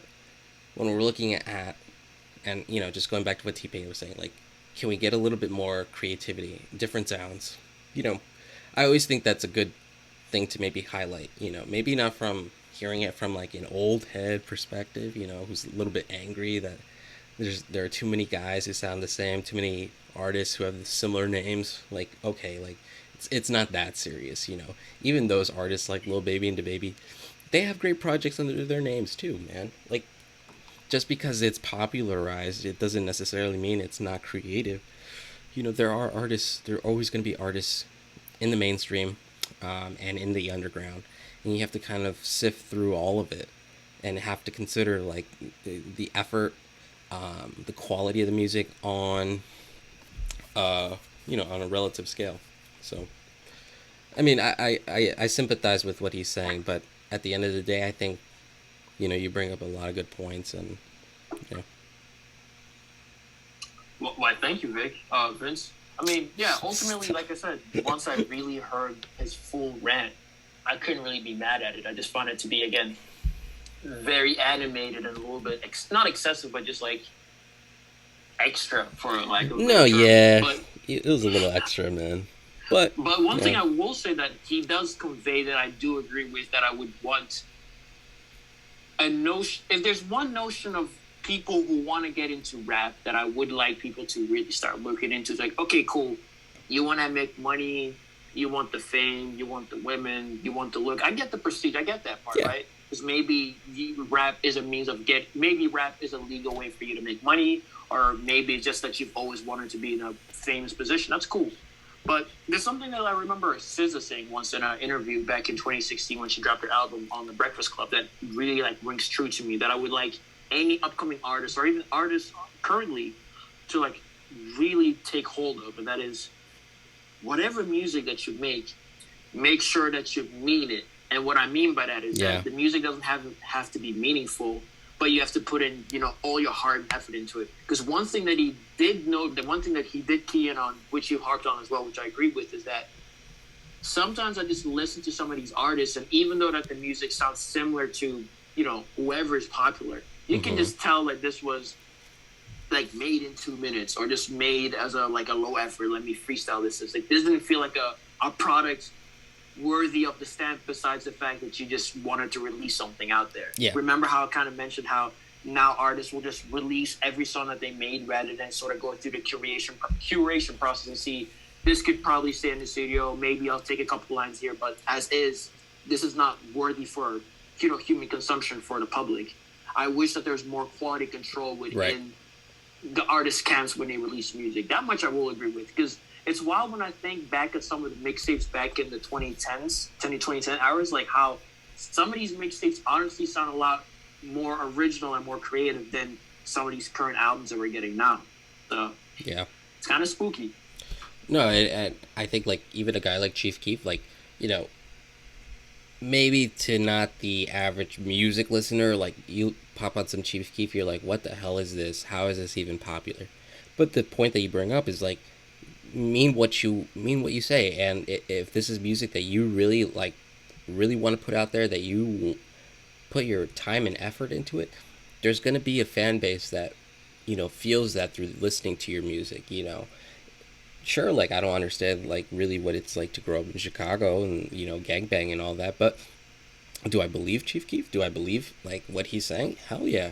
when we're looking at, and just going back to what T-Pain was saying, like, can we get a little bit more creativity, different sounds? I always think that's a good thing to maybe highlight. Maybe not from hearing it from like an old head perspective, who's a little bit angry that there are too many guys who sound the same, too many artists who have similar names. Like, okay, like it's not that serious. Even those artists like Lil Baby and DaBaby, they have great projects under their names too, man. Like, just because it's popularized, it doesn't necessarily mean it's not creative. There are artists. There are always going to be artists in the mainstream and in the underground, and you have to kind of sift through all of it and have to consider like the effort, the quality of the music on on a relative scale. So I mean, I sympathize with what he's saying, but at the end of the day, I think you bring up a lot of good points. And Well, why, thank you, Vince. I mean, yeah, ultimately, like I said, once I really heard his full rant, I couldn't really be mad at it. I just found it to be, again, very animated and a little bit, not excessive, but just like extra, for lack of a no, term. yeah, But it was a little extra, man. But one thing I will say that he does convey that I do agree with, that I would want a notion. If there's one notion of people who want to get into rap that I would like people to really start looking into, it's like, okay, cool. You want to make money. You want the fame. You want the women. You want the look. I get the prestige. I get that part, right? Because maybe rap is a means of maybe rap is a legal way for you to make money, or maybe it's just that you've always wanted to be in a famous position. That's cool. But there's something that I remember SZA saying once in an interview back in 2016 when she dropped her album on The Breakfast Club that really like rings true to me, that I would like any upcoming artist or even artists currently to like really take hold of. And that is, whatever music that you make sure that you mean it. And what I mean by that is that the music doesn't have to be meaningful, but you have to put in, all your heart and effort into it. Because one thing that he did know, the one thing that he did key in on, which you harped on as well, which I agree with, is that sometimes I just listen to some of these artists, and even though that the music sounds similar to, whoever is popular, you can just tell that this was like made in 2 minutes, or just made as a low effort. Let me freestyle this. It's like, this didn't feel like a product worthy of the stamp besides the fact that you just wanted to release something out there. Yeah. Remember how I kind of mentioned how now artists will just release every song that they made rather than sort of go through the curation process and see this could probably stay in the studio. Maybe I'll take a couple lines here, but as is, this is not worthy for human consumption for the public. I wish that there's more quality control within the artist camps when they release music. That much I will agree with, because it's wild when I think back at some of the mixtapes back in the 2010 hours, like how some of these mixtapes honestly sound a lot more original and more creative than some of these current albums that we're getting now. So Yeah. it's kind of spooky. No, and I think like even a guy like Chief Keef, like, you know, maybe to not the average music listener, like you pop on some Chief Keef, you're like, what the hell is this? How is this even popular? But the point that you bring up is like, mean what you say, and if this is music that you really like, really want to put out there, that you put your time and effort into it, there's gonna be a fan base that, you know, feels that through listening to your music. You know, sure, like I don't understand like really what it's like to grow up in Chicago and, you know, gangbang and all that, but do I believe Chief Keef? Do I believe like what he's saying? Hell yeah.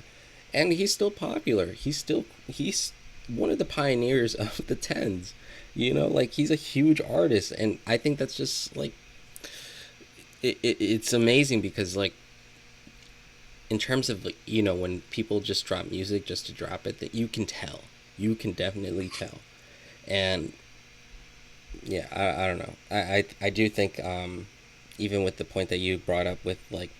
And he's still popular. He's one of the pioneers of the tens. You know, like he's a huge artist, and I think that's just like it's amazing because like in terms of like, you know, when people just drop music just to drop it, that you can definitely tell. And yeah, I don't know, I do think even with the point that you brought up with like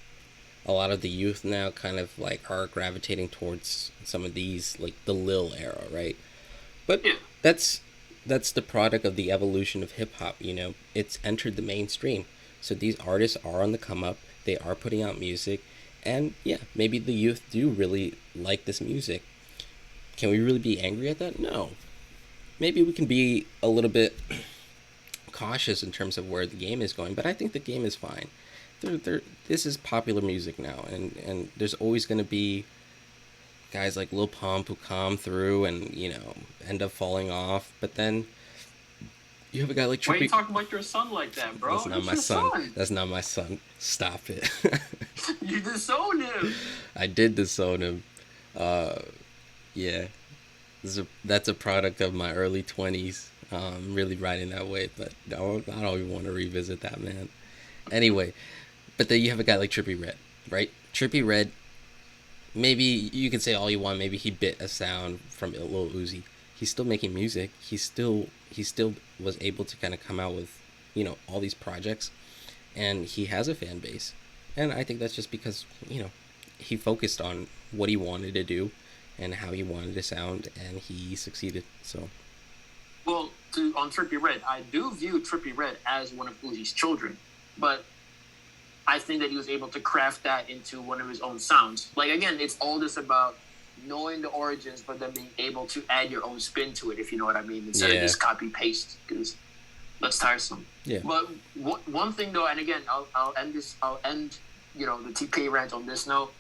a lot of the youth now kind of like are gravitating towards some of these like the Lil era, right? But Yeah. that's the product of the evolution of hip hop. You know, it's entered the mainstream, so these artists are on the come up. They are putting out music, and yeah, maybe the youth do really like this music. Can we really be angry at that? No. Maybe we can be a little bit cautious in terms of where the game is going, but I think the game is fine. This is popular music now, and there's always going to be guys like Lil Pump who come through and, you know, end up falling off. But then you have a guy like Trippie. Why are you talking about your son like that, bro? That's not my son. That's not my son. Stop it. You disowned him. I did disown him. Yeah, that's a product of my early 20s. Really riding that wave, but I don't even want to revisit that, man. Anyway, but then you have a guy like Trippie Redd, right? Trippie Redd, maybe you can say all you want. Maybe he bit a sound from Lil Uzi. He's still making music. He still was able to kind of come out with, you know, all these projects, and he has a fan base. And I think that's just because, you know, he focused on what he wanted to do and how he wanted to sound, and he succeeded. So, well, on Trippie Redd, I do view Trippie Redd as one of Uzi's children, but I think that he was able to craft that into one of his own sounds. Like, again, it's all this about knowing the origins, but then being able to add your own spin to it, if you know what I mean, instead of just copy paste, because that's tiresome. Yeah. But one thing though, and again, I'll end you know, the TP rant on this note.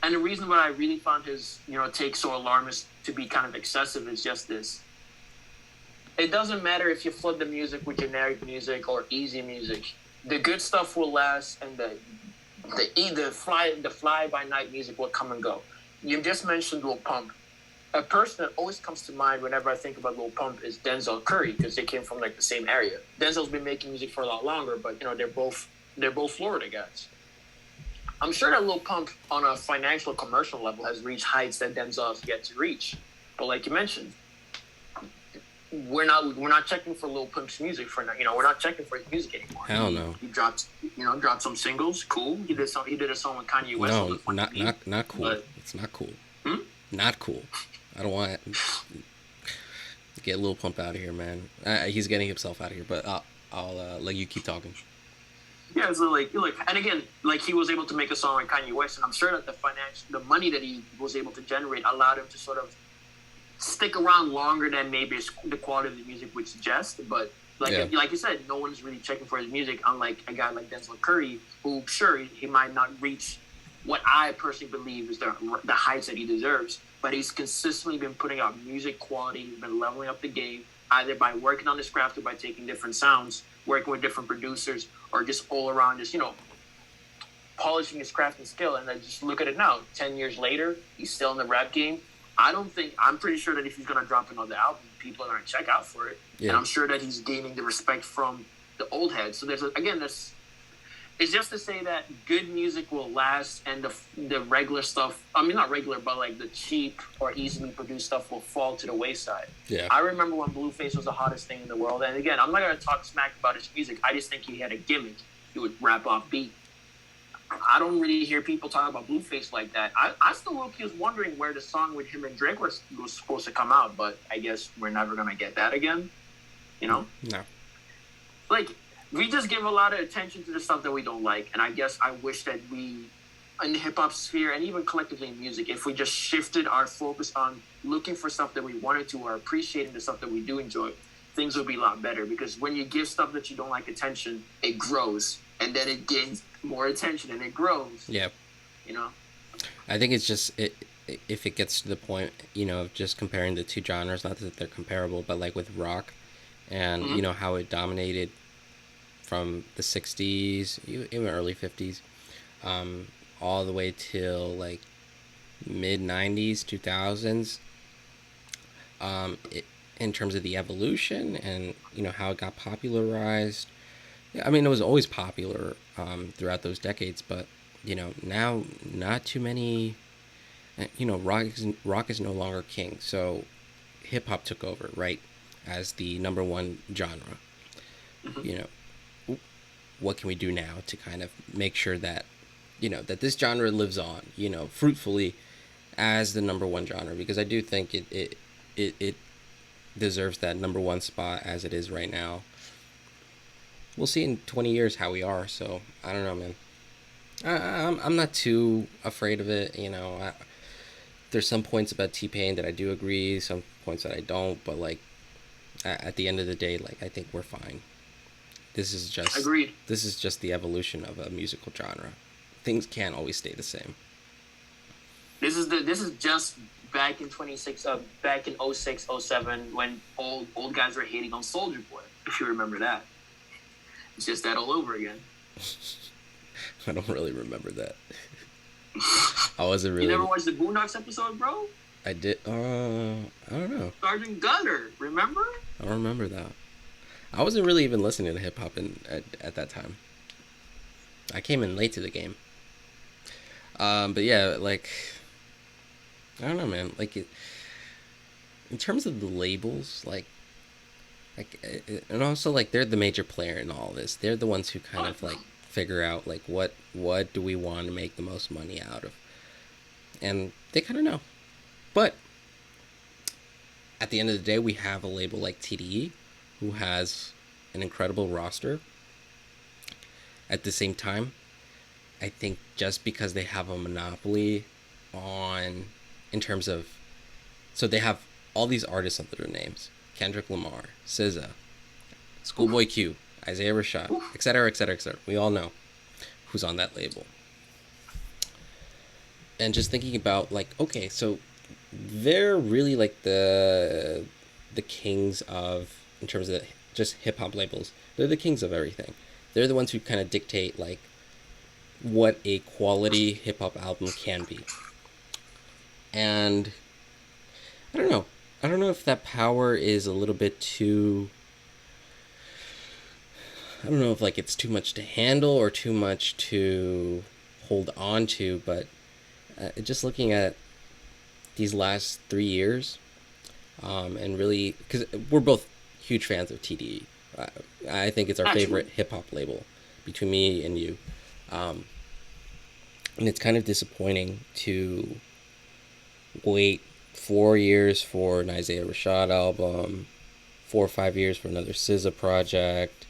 And the reason why I really found his, you know, take so alarmist to be kind of excessive is just this. It doesn't matter if you flood the music with generic music or easy music. The good stuff will last, and the fly by night music will come and go. You just mentioned Lil Pump. A person that always comes to mind whenever I think about Lil Pump is Denzel Curry, because they came from like the same area. Denzel's been making music for a lot longer, but you know, they're both Florida guys. I'm sure that Lil Pump on a financial commercial level has reached heights that Denzel has yet to reach. But like you mentioned, we're not checking for Lil Pump's music for now. You know, we're not checking for his music anymore. Hell no. He dropped some singles. Cool. He did a song with Kanye West. No, not cool. But, it's not cool. Not cool. I don't want to get Lil Pump out of here, man. He's getting himself out of here. But I'll let you keep talking. Yeah, so like, and again, like he was able to make a song like Kanye West, and I'm sure that the money that he was able to generate allowed him to sort of stick around longer than maybe the quality of the music would suggest. But like you said, no one's really checking for his music, unlike a guy like Denzel Curry, who sure he might not reach what I personally believe is the heights that he deserves, but he's consistently been putting out music quality. He's been leveling up the game, either by working on this craft or by taking different sounds, working with different producers, or just all around, just polishing his craft and skill. And then just look at it now. 10 years later, he's still in the rap game. I'm pretty sure that if he's gonna drop another album, people are gonna check out for it. Yeah. And I'm sure that he's gaining the respect from the old heads. So there's it's just to say that good music will last, and the regular stuff, I mean, not regular, but like the cheap or easily produced stuff will fall to the wayside. Yeah. I remember when Blueface was the hottest thing in the world. And again, I'm not going to talk smack about his music. I just think he had a gimmick. He would rap off beat. I don't really hear people talk about Blueface like that. I still was wondering where the song with him and Drake was supposed to come out, but I guess we're never going to get that again. No. Like, we just give a lot of attention to the stuff that we don't like. And I guess I wish that we, in the hip-hop sphere and even collectively in music, if we just shifted our focus on looking for stuff that we wanted to or appreciating the stuff that we do enjoy, things would be a lot better. Because when you give stuff that you don't like attention, it grows. And then it gains more attention and it grows. Yeah. I think it's just, if it gets to the point, of just comparing the two genres, not that they're comparable, but like with rock and, how it dominated from the 60s, even early 50s, all the way till like mid 90s, 2000s, in terms of the evolution and, how it got popularized. Yeah, I mean, it was always popular throughout those decades, but, now not too many, rock is no longer king. So hip-hop took over, right, as the number one genre. What can we do now to kind of make sure that, that this genre lives on, fruitfully as the number one genre? Because I do think it deserves that number one spot as it is right now. We'll see in 20 years how we are. So I don't know, man. I'm not too afraid of it. There's some points about T-Pain that I do agree, some points that I don't. But like at the end of the day, like I think we're fine. This is just agreed. This is just the evolution of a musical genre. Things can't always stay the same. This is just back in back in 06, 07 when old guys were hating on Soulja Boy. If you remember that, it's just that all over again. I don't really remember that. I wasn't really. You never watched the Boondocks episode, bro? I did. I don't know. Sergeant Gunner, remember? I don't remember that. I wasn't really even listening to hip hop at that time. I came in late to the game. But yeah, like I don't know, man. Like in terms of the labels, like, and also like they're the major player in all this. They're the ones who kind of like figure out like what do we want to make the most money out of, and they kind of know. But at the end of the day, we have a label like TDE, who has an incredible roster. At the same time, I think just because they have a monopoly in terms of, so they have all these artists under their names: Kendrick Lamar, SZA, Schoolboy Q, Isaiah Rashad, etc., etc., etc. We all know who's on that label. And just thinking about like, okay, so they're really like the kings of, in terms of just hip hop labels, they're the kings of everything. They're the ones who kind of dictate like what a quality hip hop album can be. And I don't know if that power is a little bit too, I don't know if like it's too much to handle or too much to hold on to, but just looking at these last 3 years, and really, because we're both huge fans of TDE. I think it's our favorite hip-hop label between me and you. And it's kind of disappointing to wait 4 years for an Isaiah Rashad album, 4 or 5 years for another SZA project.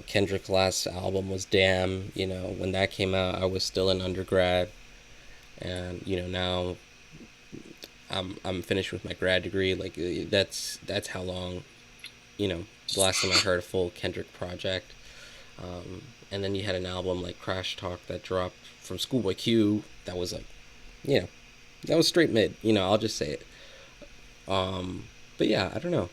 Kendrick's last album was Damn. When that came out, I was still an undergrad. And, now I'm finished with my grad degree. Like, that's how long, the last time I heard a full Kendrick project. And then you had an album like Crash Talk that dropped from Schoolboy Q that was like, that was straight mid. I'll just say it. But yeah, I don't know.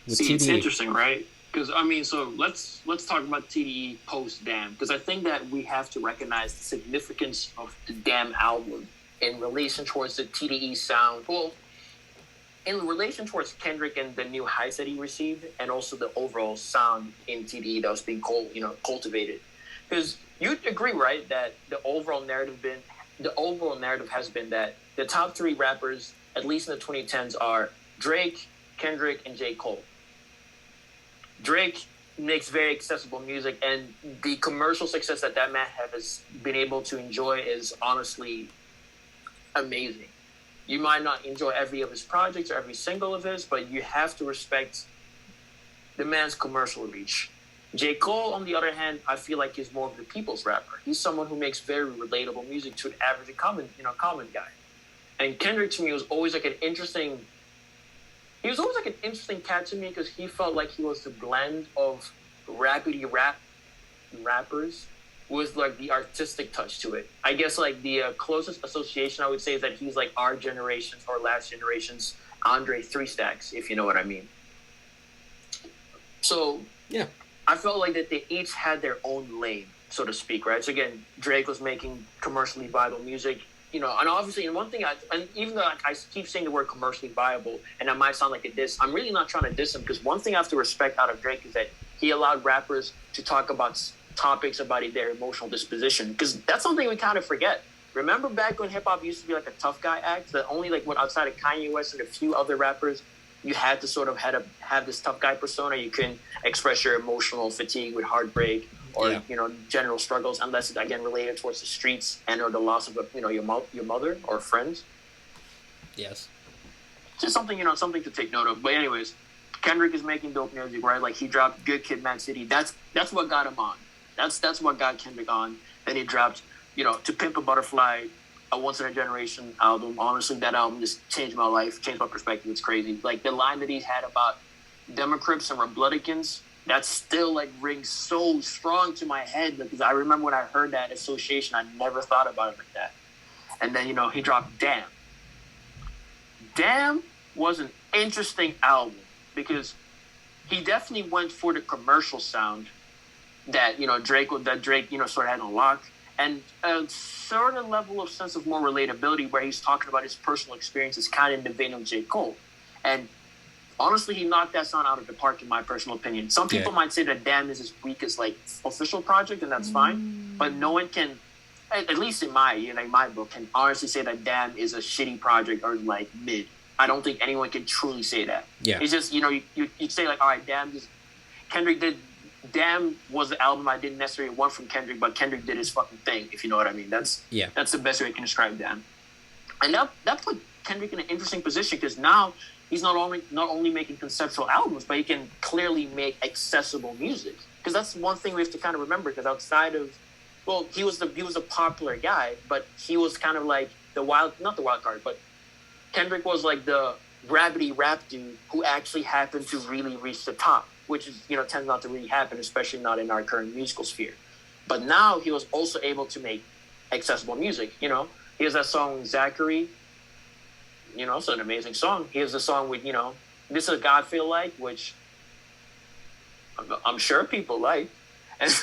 with See, it's TDE. interesting, right? Because I mean, so let's talk about TDE post Damn, because I think that we have to recognize the significance of the Damn album in relation towards the TDE sound. Well, in relation towards Kendrick and the new heights that he received, and also the overall sound in TDE that was being cultivated. Because you'd agree, right, that the overall narrative has been that the top three rappers, at least in the 2010s, are Drake, Kendrick, and J. Cole. Drake makes very accessible music, and the commercial success that man has been able to enjoy is honestly amazing. You might not enjoy every of his projects or every single of his, but you have to respect the man's commercial reach. J. Cole, on the other hand, I feel like he's more of the people's rapper. He's someone who makes very relatable music to an average common guy. And Kendrick to me was always like an interesting. He was always like an interesting cat to me because he felt like he was the blend of rapidy rappers with like the artistic touch to it. I guess like the closest association I would say is that he's like our generation's or last generation's Andre Three Stacks, if you know what I mean. So Yeah. I felt like that they each had their own lane, so to speak, right? So again, Drake was making commercially viable music, and obviously, and one thing, and even though I keep saying the word commercially viable, and that might sound like a diss, I'm really not trying to diss him because one thing I have to respect out of Drake is that he allowed rappers to talk about topics about their emotional disposition, because that's something we kind of forget. Remember back when hip hop used to be like a tough guy act, that only like what outside of Kanye West and a few other rappers, you had to sort of have this tough guy persona. You couldn't express your emotional fatigue with heartbreak or general struggles unless it's again related towards the streets and or the loss of your mother or friends. Yes. Just something something to take note of. But anyways, Kendrick is making dope music, right? Like he dropped Good Kid, Mad City. That's what got him on. That's what got Kendrick on. Then he dropped To Pimp a Butterfly, a once in a generation album. Honestly, that album just changed my life, changed my perspective. It's crazy. Like the line that he had about Democrats and Republicans, that still like rings so strong to my head because I remember when I heard that association, I never thought about it like that. And then he dropped Damn. Damn was an interesting album because he definitely went for the commercial sound that Drake sort of had unlocked, and a certain level of sense of more relatability where he's talking about his personal experiences, kind of in the vein of J. Cole. And honestly, he knocked that sound out of the park, in my personal opinion. Some people might say that Damn is his weakest like official project, and that's fine. But no one can, at least in my book, can honestly say that Damn is a shitty project or like mid. I don't think anyone can truly say that. Yeah. It's just you'd say like, all right, Kendrick did. Damn was the album I didn't necessarily want from Kendrick, but Kendrick did his fucking thing, if you know what I mean. That's the best way I can describe Damn. And that put Kendrick in an interesting position because now he's not only making conceptual albums, but he can clearly make accessible music. Because that's one thing we have to kind of remember. Because outside of, he was a popular guy, but he was kind of like not the wild card, but Kendrick was like the gravity rap dude who actually happened to really reach the top, which is tends not to really happen, especially not in our current musical sphere. But now he was also able to make accessible music. He has that song Zachary. It's an amazing song. He has a song with This Is God Feel Like, which I'm sure people like. And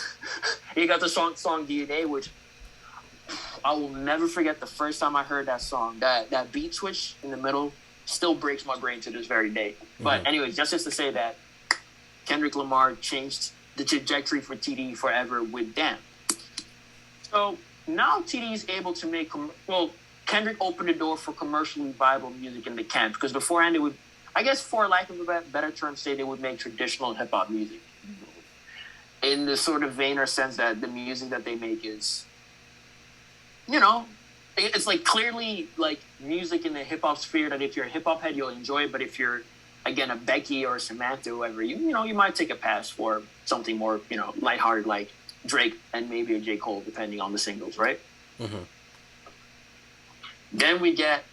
he got the song DNA, which I will never forget the first time I heard that song. That beat switch in the middle still breaks my brain to this very day. But anyways, just to say that Kendrick Lamar changed the trajectory for TDE forever with Damn. So now TDE is able to make Kendrick opened the door for commercially viable music in the camp because beforehand it would, I guess, for lack of a better term, say they would make traditional hip hop music in the sort of vein or sense that the music that they make is, it's like clearly like music in the hip hop sphere that if you're a hip hop head you'll enjoy, but if you're again a Becky or a Samantha, whoever you might take a pass for something more lighthearted like Drake and maybe a J. Cole depending on the singles, right? Mm-hmm. Then we get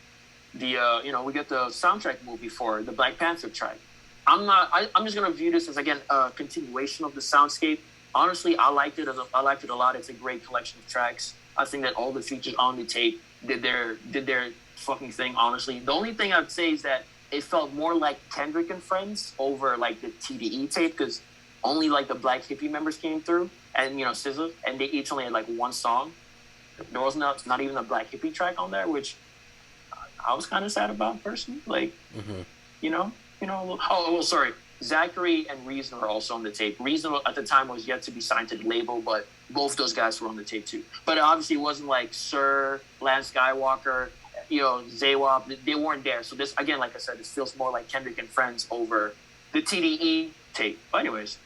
the soundtrack movie for the Black Panther track. I'm just gonna view this as again a continuation of the soundscape. Honestly, I liked it a lot. It's a great collection of tracks. I think that all the features on the tape did their fucking thing. Honestly, the only thing I'd say is that it felt more like Kendrick and Friends over like the TDE tape because only like the Black Hippie members came through and SZA, and they each only had like one song. There was not even a Black Hippie track on there, which I was kind of sad about personally. Like, oh well, sorry. Zachary and Reason were also on the tape. Reason at the time was yet to be signed to the label, but both those guys were on the tape too. But obviously, it wasn't like Sir, Lance Skywalker, Zaywab. They weren't there. So this, again, like I said, it feels more like Kendrick and Friends over the TDE tape. But anyways,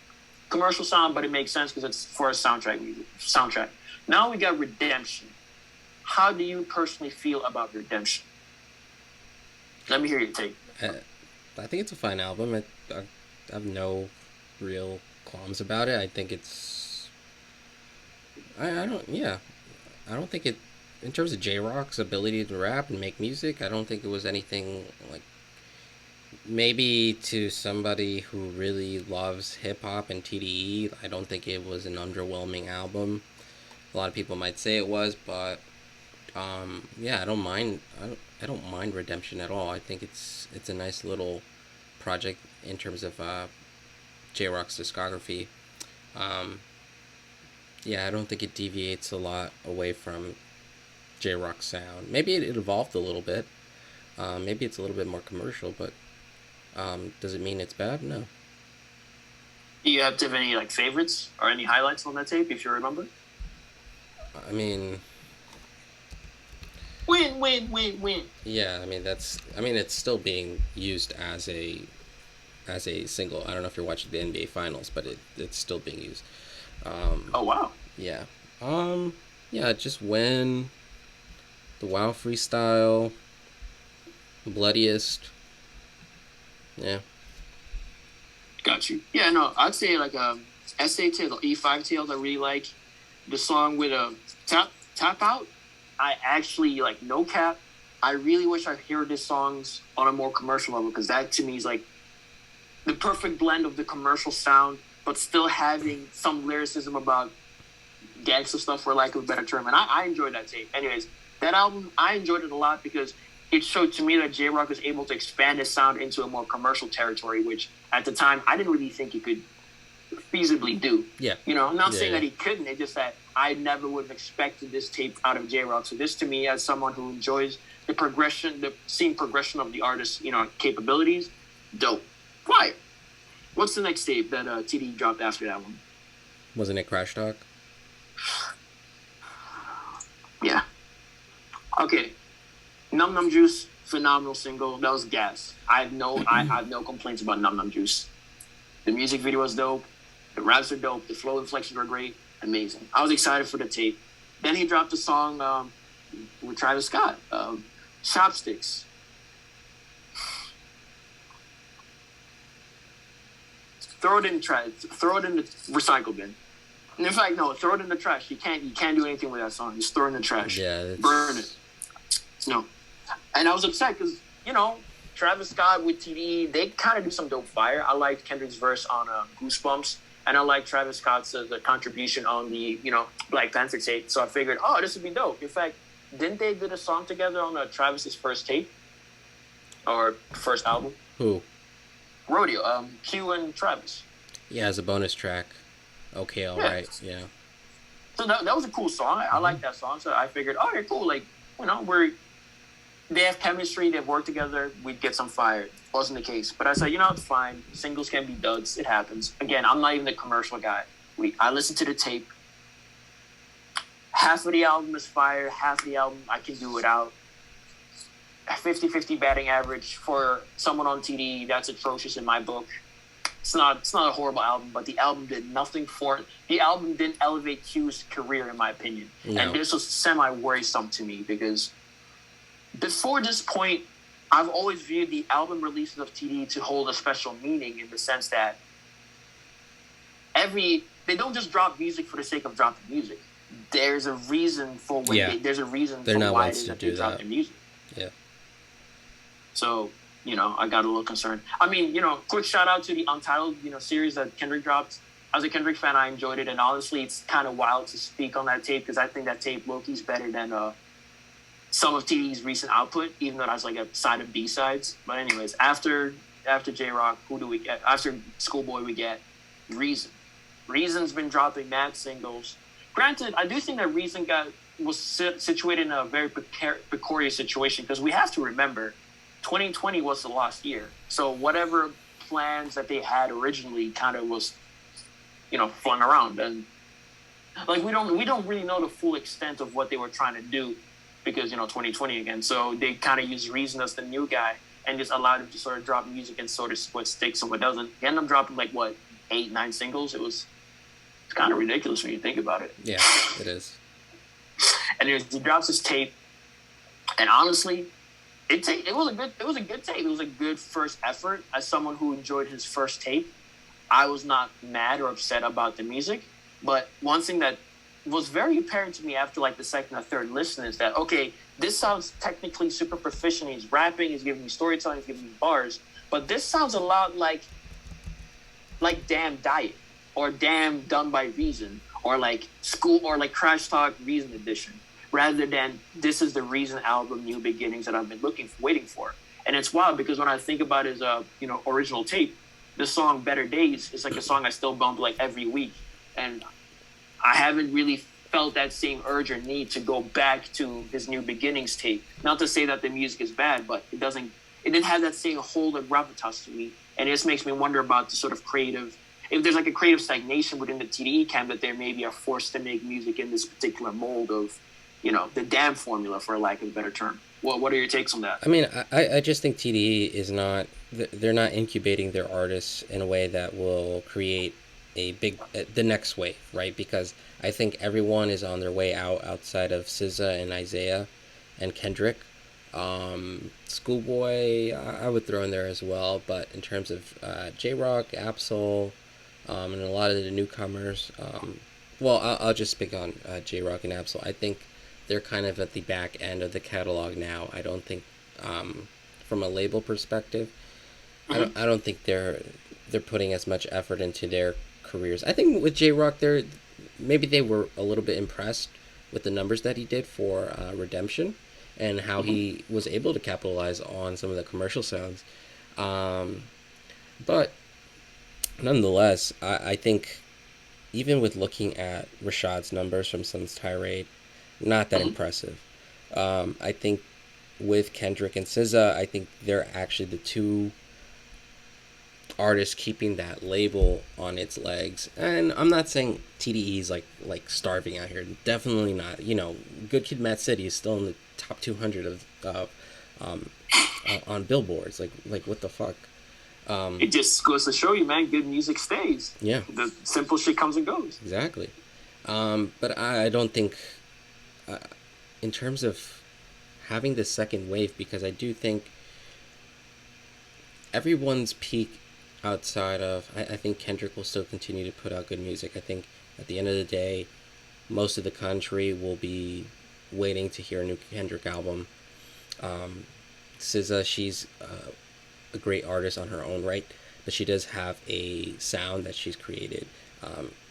commercial sound, but it makes sense because it's for a soundtrack. Now we got Redemption. How do you personally feel about Redemption? Let me hear your take. I think it's a fine album. I have no real qualms about it. I think it's. I don't. Yeah, I don't think it. In terms of J Rock's ability to rap and make music, I don't think it was anything like. Maybe to somebody who really loves hip hop and TDE, I don't think it was an underwhelming album. A lot of people might say it was, but yeah, I don't mind. I don't mind Redemption at all. I think it's a nice little project in terms of J Rock's discography. Yeah, I don't think it deviates a lot away from J Rock's sound. Maybe it evolved a little bit. Maybe it's a little bit more commercial, but does it mean it's bad? No. Do you have any like favorites or any highlights on that tape if you remember? I mean, win. yeah, I mean it's still being used as a single. I don't know if you're watching the NBA Finals, but it's still being used. Oh wow. Yeah. Yeah, just when the Wow freestyle, Bloodiest. Yeah. Got you. Yeah, no, I'd say like SA tail, the E5 tails. I really like the song with a tap out. I actually like no cap. I really wish I heard these songs on a more commercial level because that to me is like the perfect blend of the commercial sound, but still having some lyricism about gangster stuff, for lack of a better term. And I enjoyed that tape. Anyways, that album, I enjoyed it a lot because it showed to me that J Rock was able to expand his sound into a more commercial territory, which at the time I didn't really think he could feasibly do. Yeah. I'm not saying that he couldn't. It's just that I never would have expected this tape out of J Rock. So this to me, as someone who enjoys the progression of the artist's, capabilities, dope. Fire. What's the next tape that TDE dropped after that one? Wasn't it Crash Talk? Yeah. Okay. Num Num Juice, phenomenal single. That was gas. I have no complaints about Num Num Juice. The music video was dope. The raps are dope. The flow inflections were great. Amazing. I was excited for the tape. Then he dropped a song with Travis Scott, Chopsticks. Throw it in the recycle bin. And in fact, no, throw it in the trash. You can't do anything with that song. Just throw it in the trash. Yeah. Burn it. No. And I was upset because, Travis Scott with TDE, they kind of do some dope fire. I liked Kendrick's verse on Goosebumps, and I liked Travis Scott's the contribution on the, Black Panther tape. So I figured, this would be dope. In fact, didn't they did a song together on Travis's first tape? Or first album? Who? Rodeo. Q and Travis. Yeah, as a bonus track. Okay, all right. Yeah. So that was a cool song. I like that song. So I figured, cool. Like, they have chemistry. They've worked together. We'd get some fire. Wasn't the case. But I said, it's fine. Singles can be duds. It happens. Again, I'm not even the commercial guy. I listened to the tape. Half of the album is fire. Half of the album I can do without. A 50-50 batting average for someone on TD. That's atrocious in my book. It's not a horrible album, but the album did nothing for it. The album didn't elevate Q's career, in my opinion. No. And this was semi-worrisome to me because before this point, I've always viewed the album releases of TD to hold a special meaning in the sense that they don't just drop music for the sake of dropping music. There's a reason for why it is that they drop their music. Yeah. So, I got a little concerned. I mean, quick shout out to the Untitled, series that Kendrick dropped. As a Kendrick fan, I enjoyed it. And honestly, it's kind of wild to speak on that tape because I think that tape low-key's better than some of TDE's recent output, even though that's like a side of B sides. But anyways, after J Rock, who do we get? After Schoolboy, we get Reason. Reason's been dropping mad singles. Granted, I do think that Reason was situated in a very precarious situation because we have to remember 2020 was the last year. So whatever plans that they had originally kind of was, flung around. And like we don't really know the full extent of what they were trying to do because 2020 again. So they kind of used Reason as the new guy and just allowed him to sort of drop music and sort of what sticks and what doesn't. He ended up dropping like 8-9 singles. It's kind of ridiculous when you think about it. Yeah, it is. And he drops his tape, and honestly, it was a good tape. It was a good first effort. As someone who enjoyed his first tape, I was not mad or upset about the music. But one thing that was very apparent to me after like the second or third listen is that, okay, this sounds technically super proficient. He's rapping, he's giving me storytelling, he's giving me bars, but this sounds a lot like Damn Diet or Damn Done by Reason or like School or like Crash Talk Reason Edition, rather than this is the Reason album New Beginnings that I've been waiting for. And it's wild because when I think about his original tape, the song Better Days is like a song I still bump like every week. And I haven't really felt that same urge or need to go back to his New Beginnings tape. Not to say that the music is bad, but it didn't have that same hold of gravitas to me. And it just makes me wonder about the sort of if there's like a creative stagnation within the TDE camp, that they maybe are forced to make music in this particular mold of, the Damn formula, for lack of a better term. Well, what are your takes on that? I mean, I just think TDE is not, they're not incubating their artists in a way that will create the next wave, right? Because I think everyone is on their way outside of SZA and Isaiah and Kendrick. Schoolboy, I would throw in there as well, but in terms of J-Rock, Absol, and a lot of the newcomers, I'll just speak on J-Rock and Absol. I think they're kind of at the back end of the catalog now. I don't think, from a label perspective, mm-hmm. I don't think they're putting as much effort into their careers. I think with J-Rock, maybe they were a little bit impressed with the numbers that he did for Redemption and how mm-hmm. he was able to capitalize on some of the commercial sounds. But nonetheless, I think even with looking at Rashad's numbers from Sun's Tirade, not that mm-hmm. impressive. I think with Kendrick and SZA, I think they're actually the two artists keeping that label on its legs. And I'm not saying TDE is like starving out here. Definitely not. Good Kid, Mad City is still in the top 200 on billboards. Like what the fuck? It just goes to show you, man, good music stays. Yeah. The simple shit comes and goes. Exactly. But I don't think, in terms of having the second wave, because I do think everyone's peak outside of, I think Kendrick will still continue to put out good music. I think at the end of the day, most of the country will be waiting to hear a new Kendrick album. SZA, she's a great artist on her own right, but she does have a sound that she's created.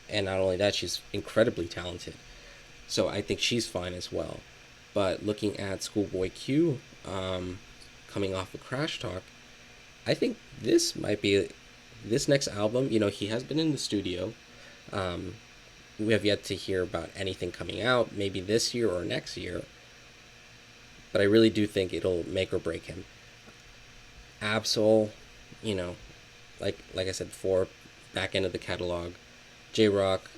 And not only that, she's incredibly talented. So I think she's fine as well. But looking at Schoolboy Q, coming off of Crash Talk, I think this next album, he has been in the studio. We have yet to hear about anything coming out, maybe this year or next year. But I really do think it'll make or break him. Absol, like I said before, back end of the catalog. J-Rock,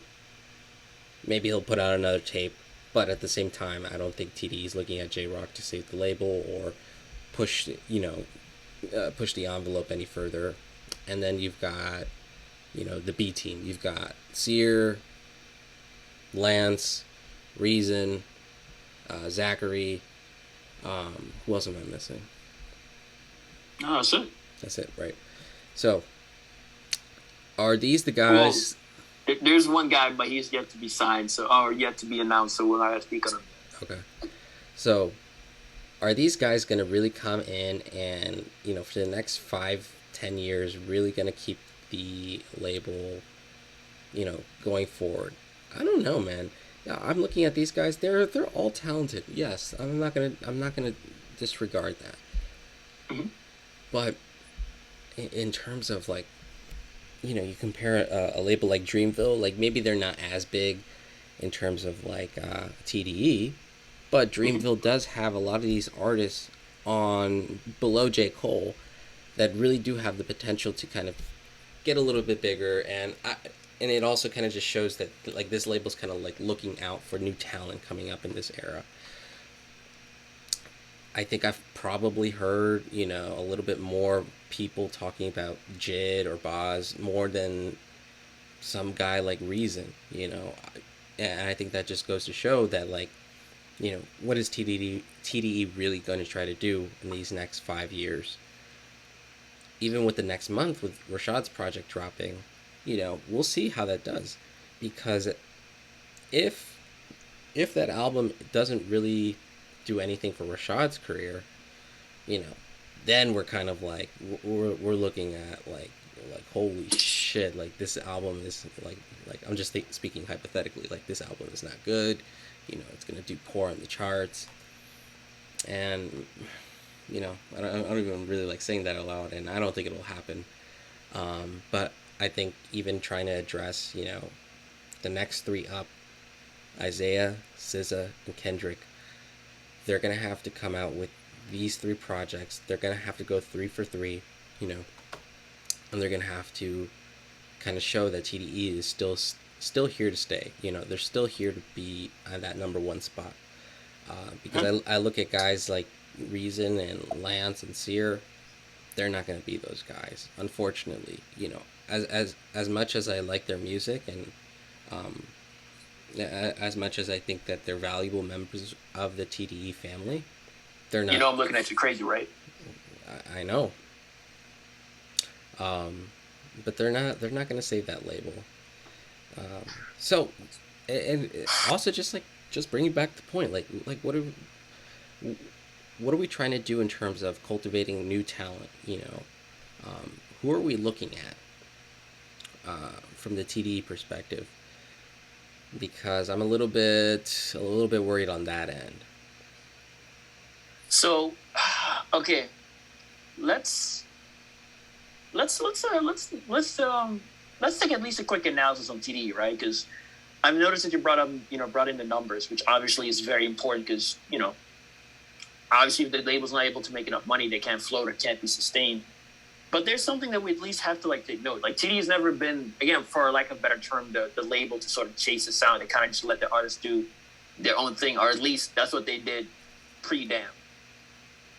maybe he'll put out another tape. But at the same time, I don't think TDE is looking at J-Rock to save the label or push the envelope any further. And then you've got, the B team. You've got Sear, Lance, Reason, Zachary. Who else am I missing? Oh, that's it. That's it, right? So, are these the guys? Well, there's one guy, but he's yet to be signed, or yet to be announced, so we'll not speak on him. Okay. So, are these guys going to really come in and, for the next 5-10 years, really going to keep the label, going forward? I don't know, man. Yeah, I'm looking at these guys. They're all talented. Yes, I'm not gonna disregard that. Mm-hmm. But in terms of like, you compare a label like Dreamville, like maybe they're not as big in terms of like TDE, but Mm-hmm. Dreamville does have a lot of these artists on below J Cole that really do have the potential to kind of get a little bit bigger, and it also kind of just shows that like this label's kind of like looking out for new talent coming up in this era. I think I've probably heard, a little bit more people talking about Jid or Boz more than some guy like Reason. And I think that just goes to show that, like, what is TDE really going to try to do in these next 5 years? Even with the next month with Rashad's project dropping, we'll see how that does. Because if if that album doesn't really do anything for Rashad's career, you know, then we're kind of like we're looking at like holy shit, like this album is like I'm just speaking hypothetically, like this album is not good, it's gonna do poor on the charts, and I don't even really like saying that aloud, and I don't think it'll happen. But I think even trying to address the next three up, Isaiah, SZA, and Kendrick, they're gonna have to come out with these three projects. They're gonna have to go 3 for 3, you know, and they're gonna have to kind of show that TDE is still here to stay. They're still here to be on that number one spot. Because I look at guys like Reason and Lance and Sear, they're not going to be those guys, unfortunately. As much as I like their music, and um, as much as I think that they're valuable members of the TDE family, they're You not. know, I'm looking at you crazy, right? I know, um, but they're not going to save that label. So, and also just bringing back the point, like what are we trying to do in terms of cultivating new talent? Who are we looking at from the TDE perspective? Because I'm a little bit worried on that end. So, okay, let's let's take at least a quick analysis on TDE, right? Because I've noticed that you brought in the numbers, which obviously is very important because obviously if the label's not able to make enough money, they can't float or can't be sustained. But there's something that we at least have to take note. Like TDE has never been, again, for lack of a better term, the label to sort of chase the sound and kind of just let the artists do their own thing, or at least that's what they did pre-Damn.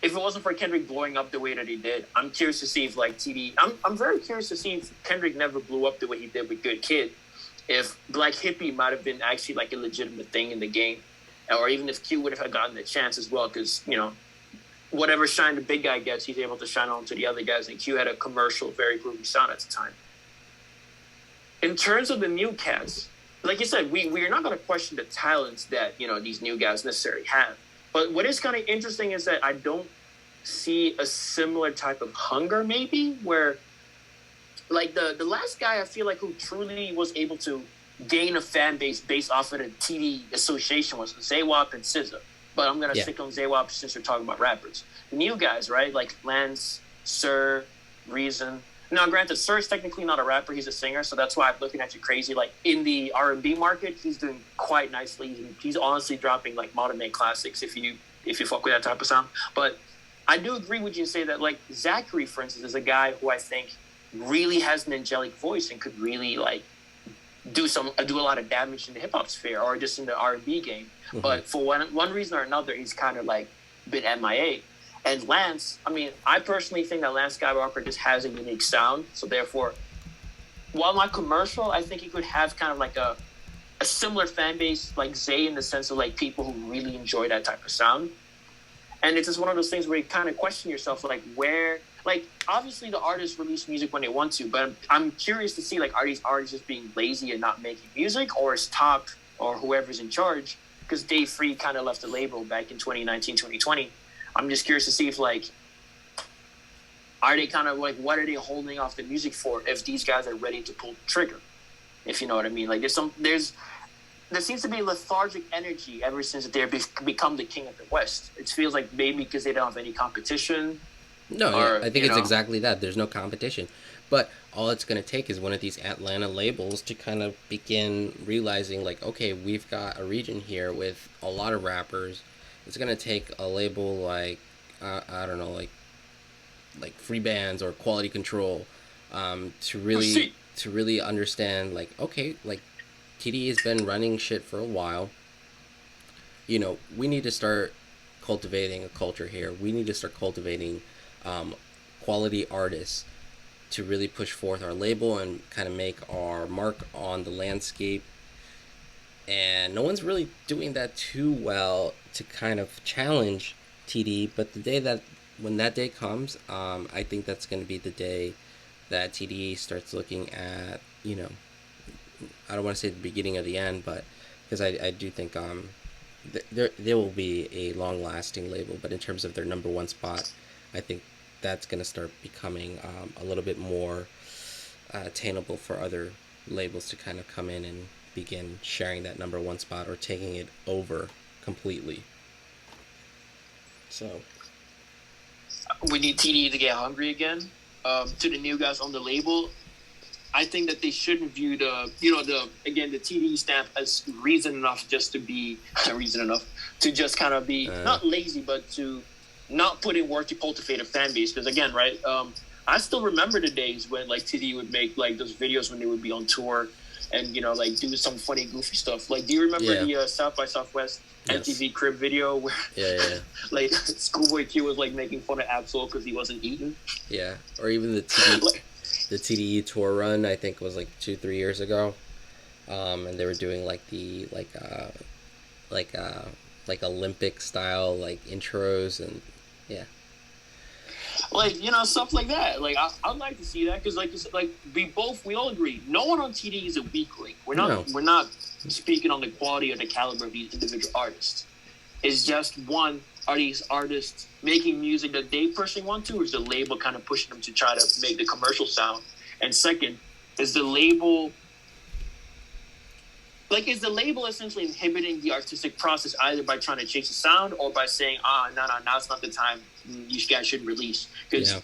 If it wasn't for Kendrick blowing up the way that he did, I'm curious to see if TDE. I'm very curious to see if Kendrick never blew up the way he did with Good Kid. If Black Hippie might have been actually a legitimate thing in the game, or even if Q would have gotten the chance as well, because whatever shine the big guy gets, he's able to shine on to the other guys. And Q had a commercial, very groovy sound at the time. In terms of the new cats, like you said, we're not going to question the talents that these new guys necessarily have. But what is kind of interesting is that I don't see a similar type of hunger, maybe, where the last guy I feel like who truly was able to gain a fan base based off of the TD association was Zaywap and SZA. But I'm going to stick on Zaywap since we're talking about rappers. The new guys, right? Like Lance, Sir, Reason. Now, granted, Sir is technically not a rapper. He's a singer, so that's why I'm looking at you crazy. Like, in the R&B market, he's doing quite nicely. He's honestly dropping, modern-day classics if you fuck with that type of sound. But I do agree with you and say that, Zachary, for instance, is a guy who I think really has an angelic voice and could really, do a lot of damage in the hip-hop sphere or just in the R&B game. Mm-hmm. But for one reason or another, he's kind of, been MIA. And Lance, I personally think that Lance Skywalker just has a unique sound. So therefore, while not commercial, I think he could have kind of a similar fan base like Zay in the sense of people who really enjoy that type of sound. And it's just one of those things where you kind of question yourself, where, obviously the artists release music when they want to, but I'm curious to see, are these artists just being lazy and not making music, or is Top or whoever's in charge, because Dave Free kind of left the label back in 2019, 2020. I'm just curious to see if, are they kind of, what are they holding off the music for if these guys are ready to pull the trigger? If you know what I mean. there seems to be lethargic energy ever since they've become the king of the West. It feels like maybe because they don't have any competition, No, yeah, or I think it's exactly that. There's no competition. But all it's going to take is one of these Atlanta labels to kind of begin realizing, like, okay, we've got a region here with a lot of rappers. It's going to take a label like, I don't know, like Free Bands or Quality Control, to really see. understand, like, okay, like TDE has been running shit for a while. We need to start cultivating a culture here. We need to start cultivating um, quality artists to really push forth our label and kind of make our mark on the landscape. And no one's really doing that too well to kind of challenge TD. But when that day comes, I think that's going to be the day that TDE starts looking at, I don't want to say the beginning of the end, but because I do think there will be a long lasting label, but in terms of their number one spot, I think that's going to start becoming a little bit more attainable for other labels to kind of come in and begin sharing that number one spot or taking it over completely. So We need TDE to get hungry again. To the new guys on the label, I think that they shouldn't view the TDE stamp as reason enough just to be reason enough to just kind of be not lazy, but to not put in work to cultivate a fan base. Because again, right, I still remember the days when like TDE would make like those videos when they would be on tour and like do some funny goofy stuff. Like, do you remember the South by Southwest MTV Crib video where like Schoolboy Q was like making fun of Absol because he wasn't eating? Yeah, or even the TDE. Like, The TDE tour run, I think, was like 2-3 years ago, and they were doing like the like Olympic style like intros and yeah. like stuff like that. Like I'd like to see that because like we all agree no one on TDE is a weakling. We're not speaking on the quality or the caliber of these individual artists. It's just one, are these artists making music that they personally want to, or is the label kind of pushing them to try to make the commercial sound? And second, is the label essentially inhibiting the artistic process either by trying to chase the sound or by saying, no, now's not the time, you guys shouldn't release? Because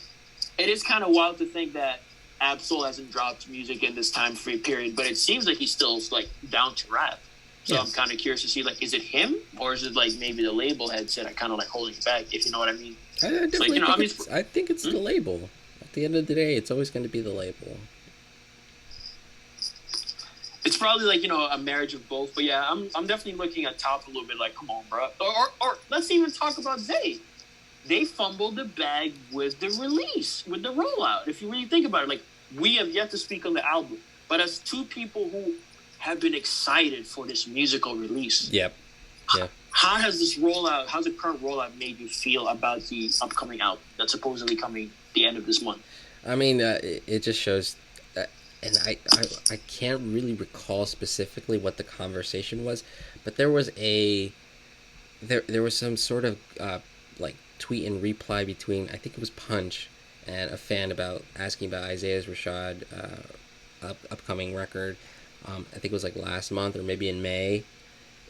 it is kind of wild to think that Absol hasn't dropped music in this time free period, but it seems like he's still like down to rap. So I'm kind of curious to see, like, is it him or is it like maybe the label head said I kind of like holding it back, if you know what I mean? I think it's the label. At the end of the day, it's always going to be the label. It's probably like a marriage of both. But yeah, I'm definitely looking at Top a little bit like, come on, bro. Or let's even talk about Zay. They fumbled the bag with the release, with the rollout. If you really think about it, like, we have yet to speak on the album, but as two people who have been excited for this musical release. Yep. Yeah. How's the current rollout made you feel about the upcoming album that's supposedly coming the end of this month? I mean, it just shows, and I can't really recall specifically what the conversation was, but there was there was some sort of like tweet and reply between, I think it was Punch and a fan asking about Isaiah's Rashad upcoming record. I think it was like last month or maybe in May,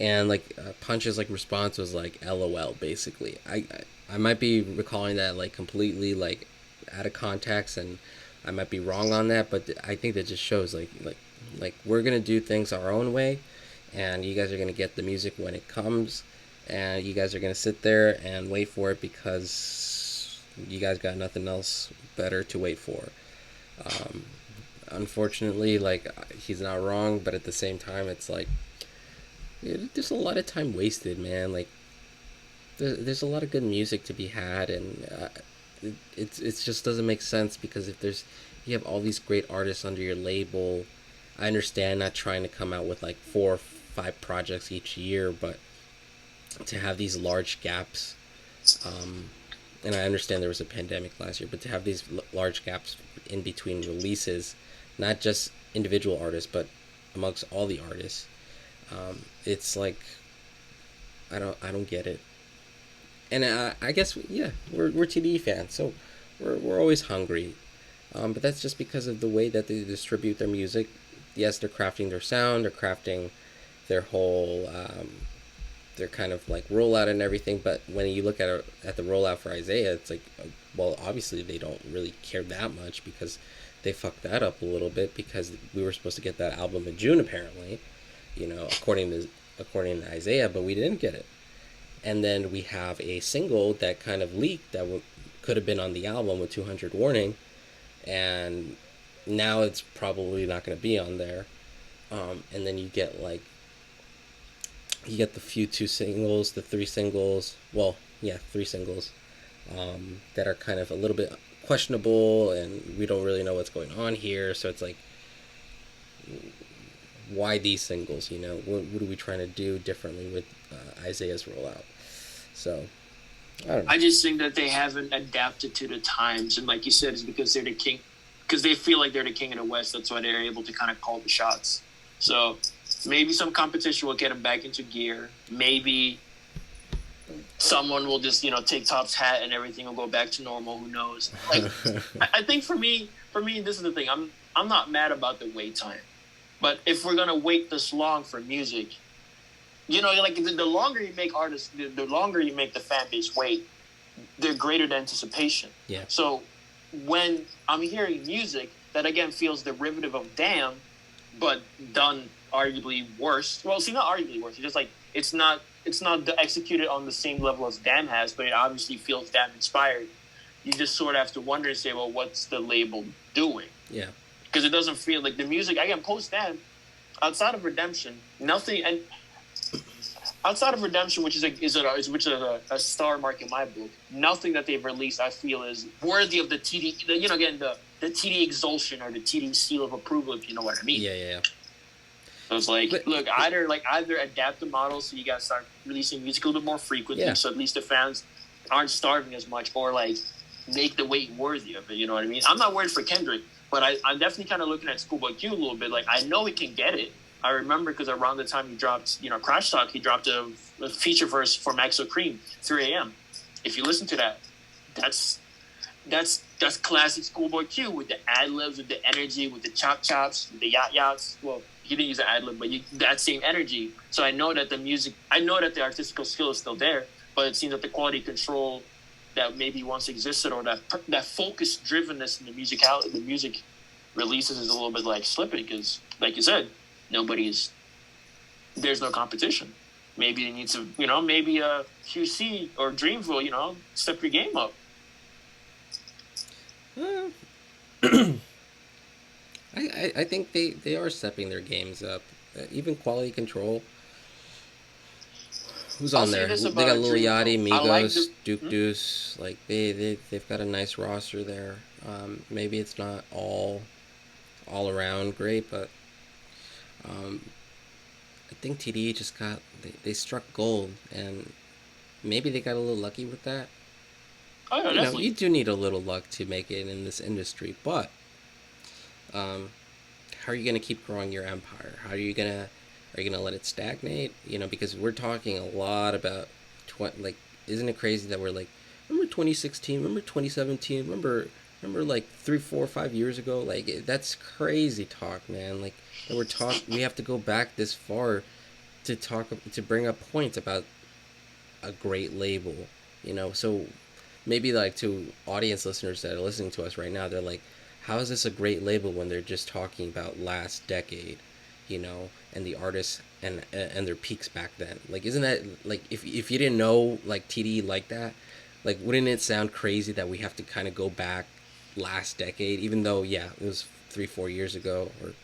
and like Punch's like response was like LOL basically. I might be recalling that like completely like out of context, and I might be wrong on that, but I think that just shows like we're gonna do things our own way, and you guys are gonna get the music when it comes, and you guys are gonna sit there and wait for it because you guys got nothing else better to wait for. Unfortunately, like, he's not wrong, but at the same time, it's like there's a lot of time wasted, man. Like, there's a lot of good music to be had, and it just doesn't make sense because you have all these great artists under your label. I understand not trying to come out with like 4 or 5 projects each year, but to have these large gaps, and I understand there was a pandemic last year, but to have these large gaps in between releases, not just individual artists, but amongst all the artists, it's like I don't get it. And I guess we're TDE fans, so we're always hungry, but that's just because of the way that they distribute their music. Yes, they're crafting their sound, they're crafting their whole their kind of like rollout and everything. But when you look at the rollout for Isaiah, it's like, well, obviously they don't really care that much because they fucked that up a little bit because we were supposed to get that album in June apparently, according to Isaiah, but we didn't get it. And then we have a single that kind of leaked that could have been on the album with 200 Warning, and now it's probably not going to be on there. And then you get the two singles, the three singles. Well, yeah, three singles that are kind of a little bit questionable, and we don't really know what's going on here. So it's like, why these singles? What are we trying to do differently with Isaiah's rollout? So I don't know. I just think that they haven't adapted to the times, and like you said, it's because they're the king, because they feel like they're the king of the West. That's why they're able to kind of call the shots. So maybe some competition will get them back into gear. Maybe someone will just take Top's hat and everything will go back to normal. Who knows? Like I think for me, this is the thing. I'm not mad about the wait time, but if we're gonna wait this long for music, like the longer you make artists, the longer you make the fan base wait, the greater the anticipation. Yeah. So when I'm hearing music that again feels derivative of Damn, but done arguably worse. Well, see, not arguably worse. It's just like it's not executed on the same level as Damn has, but it obviously feels Damn inspired. You just sort of have to wonder and say, well, what's the label doing? Yeah. Because it doesn't feel like the music again post Damn, outside of Redemption, nothing and. Outside of Redemption, which is a star mark in my book, nothing that they've released I feel is worthy of the TD. The TD exulsion or the TD seal of approval, if you know what I mean. Yeah. So it's like, look, either adapt the model so you guys start releasing music a little bit more frequently, so at least the fans aren't starving as much, or like make the wait worthy of it. You know what I mean? I'm not worried for Kendrick, but I'm definitely kind of looking at Schoolboy Q a little bit. Like I know he can get it. I remember because around the time he dropped, Crash Talk, he dropped a feature verse for Maxo Cream, 3 a.m. If you listen to that, that's classic Schoolboy Q with the ad libs, with the energy, with the chop chops, with the yachts. Well, he didn't use an ad lib, but that same energy. So I know that the artistical skill is still there, but it seems that the quality control that maybe once existed, or that focus drivenness in the music releases is a little bit like slipping because, like you said. There's no competition. Maybe they need to, maybe QC or Dreamville, step your game up. I think they are stepping their games up. Even Quality Control. Who's on there? They got Lil Yachty, Migos, Duke Deuce. Like they've got a nice roster there. Maybe it's not all around great, but I think TDE just they struck gold, and maybe they got a little lucky with that. Oh, yeah, definitely. You do need a little luck to make it in this industry, but how are you gonna keep growing your empire? Are you gonna let it stagnate? Because we're talking a lot about isn't it crazy that we're like, remember 2016, remember 2017, remember like 3, 4, 5 years ago? Like that's crazy talk, man. Like we have to go back this far to bring up points about a great label, so maybe like to audience listeners that are listening to us right now, they're like, how is this a great label when they're just talking about last decade, and the artists and their peaks back then? Like, isn't that like, if you didn't know like TDE like that, like wouldn't it sound crazy that we have to kind of go back last decade, even though it was 3-4 years ago, or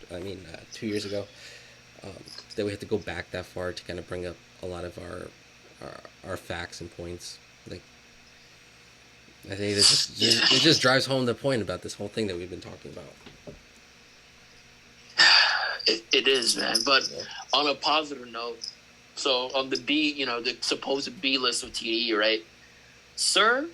2 years ago, that we have to go back that far to kind of bring up a lot of our facts and points. Like, I think it just drives home the point about this whole thing that we've been talking about. It is, man. But on a positive note, so on the the supposed B list of TDE, right? Sir,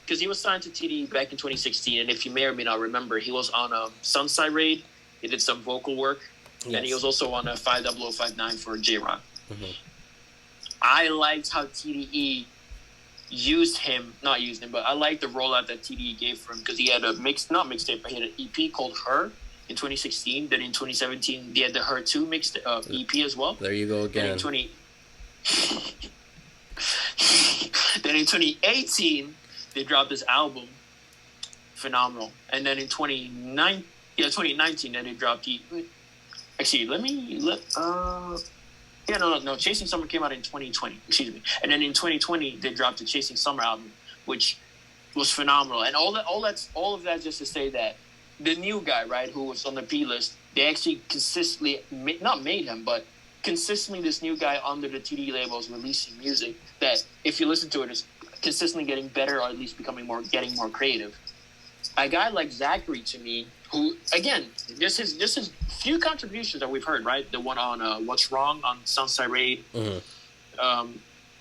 because he was signed to TDE back in 2016, and if you may or may not remember, he was on Sunside Raid. He did some vocal work, and he was also on a 50059 for J-Rock. Mm-hmm. I liked how TDE not used him, but I liked the rollout that TDE gave for him, because he had a not mixtape, but he had an EP called Her. in 2016. Then in 2017, they had the Her 2 mixed EP as well. There you go Then again. in 2018, they dropped this album, phenomenal. And then in 2019, then they dropped the. Actually, no. Chasing Summer came out in 2020. Excuse me. And then in 2020, they dropped the Chasing Summer album, which was phenomenal. And all of that just to say that the new guy, right, who was on the P list, they actually consistently not made him, but consistently this new guy under the TDE label is releasing music that, if you listen to it, is consistently getting better, or at least getting more creative. A guy like Zachary, to me, who, again, this is few contributions that we've heard, right? The one on What's Wrong on Southside Raid, on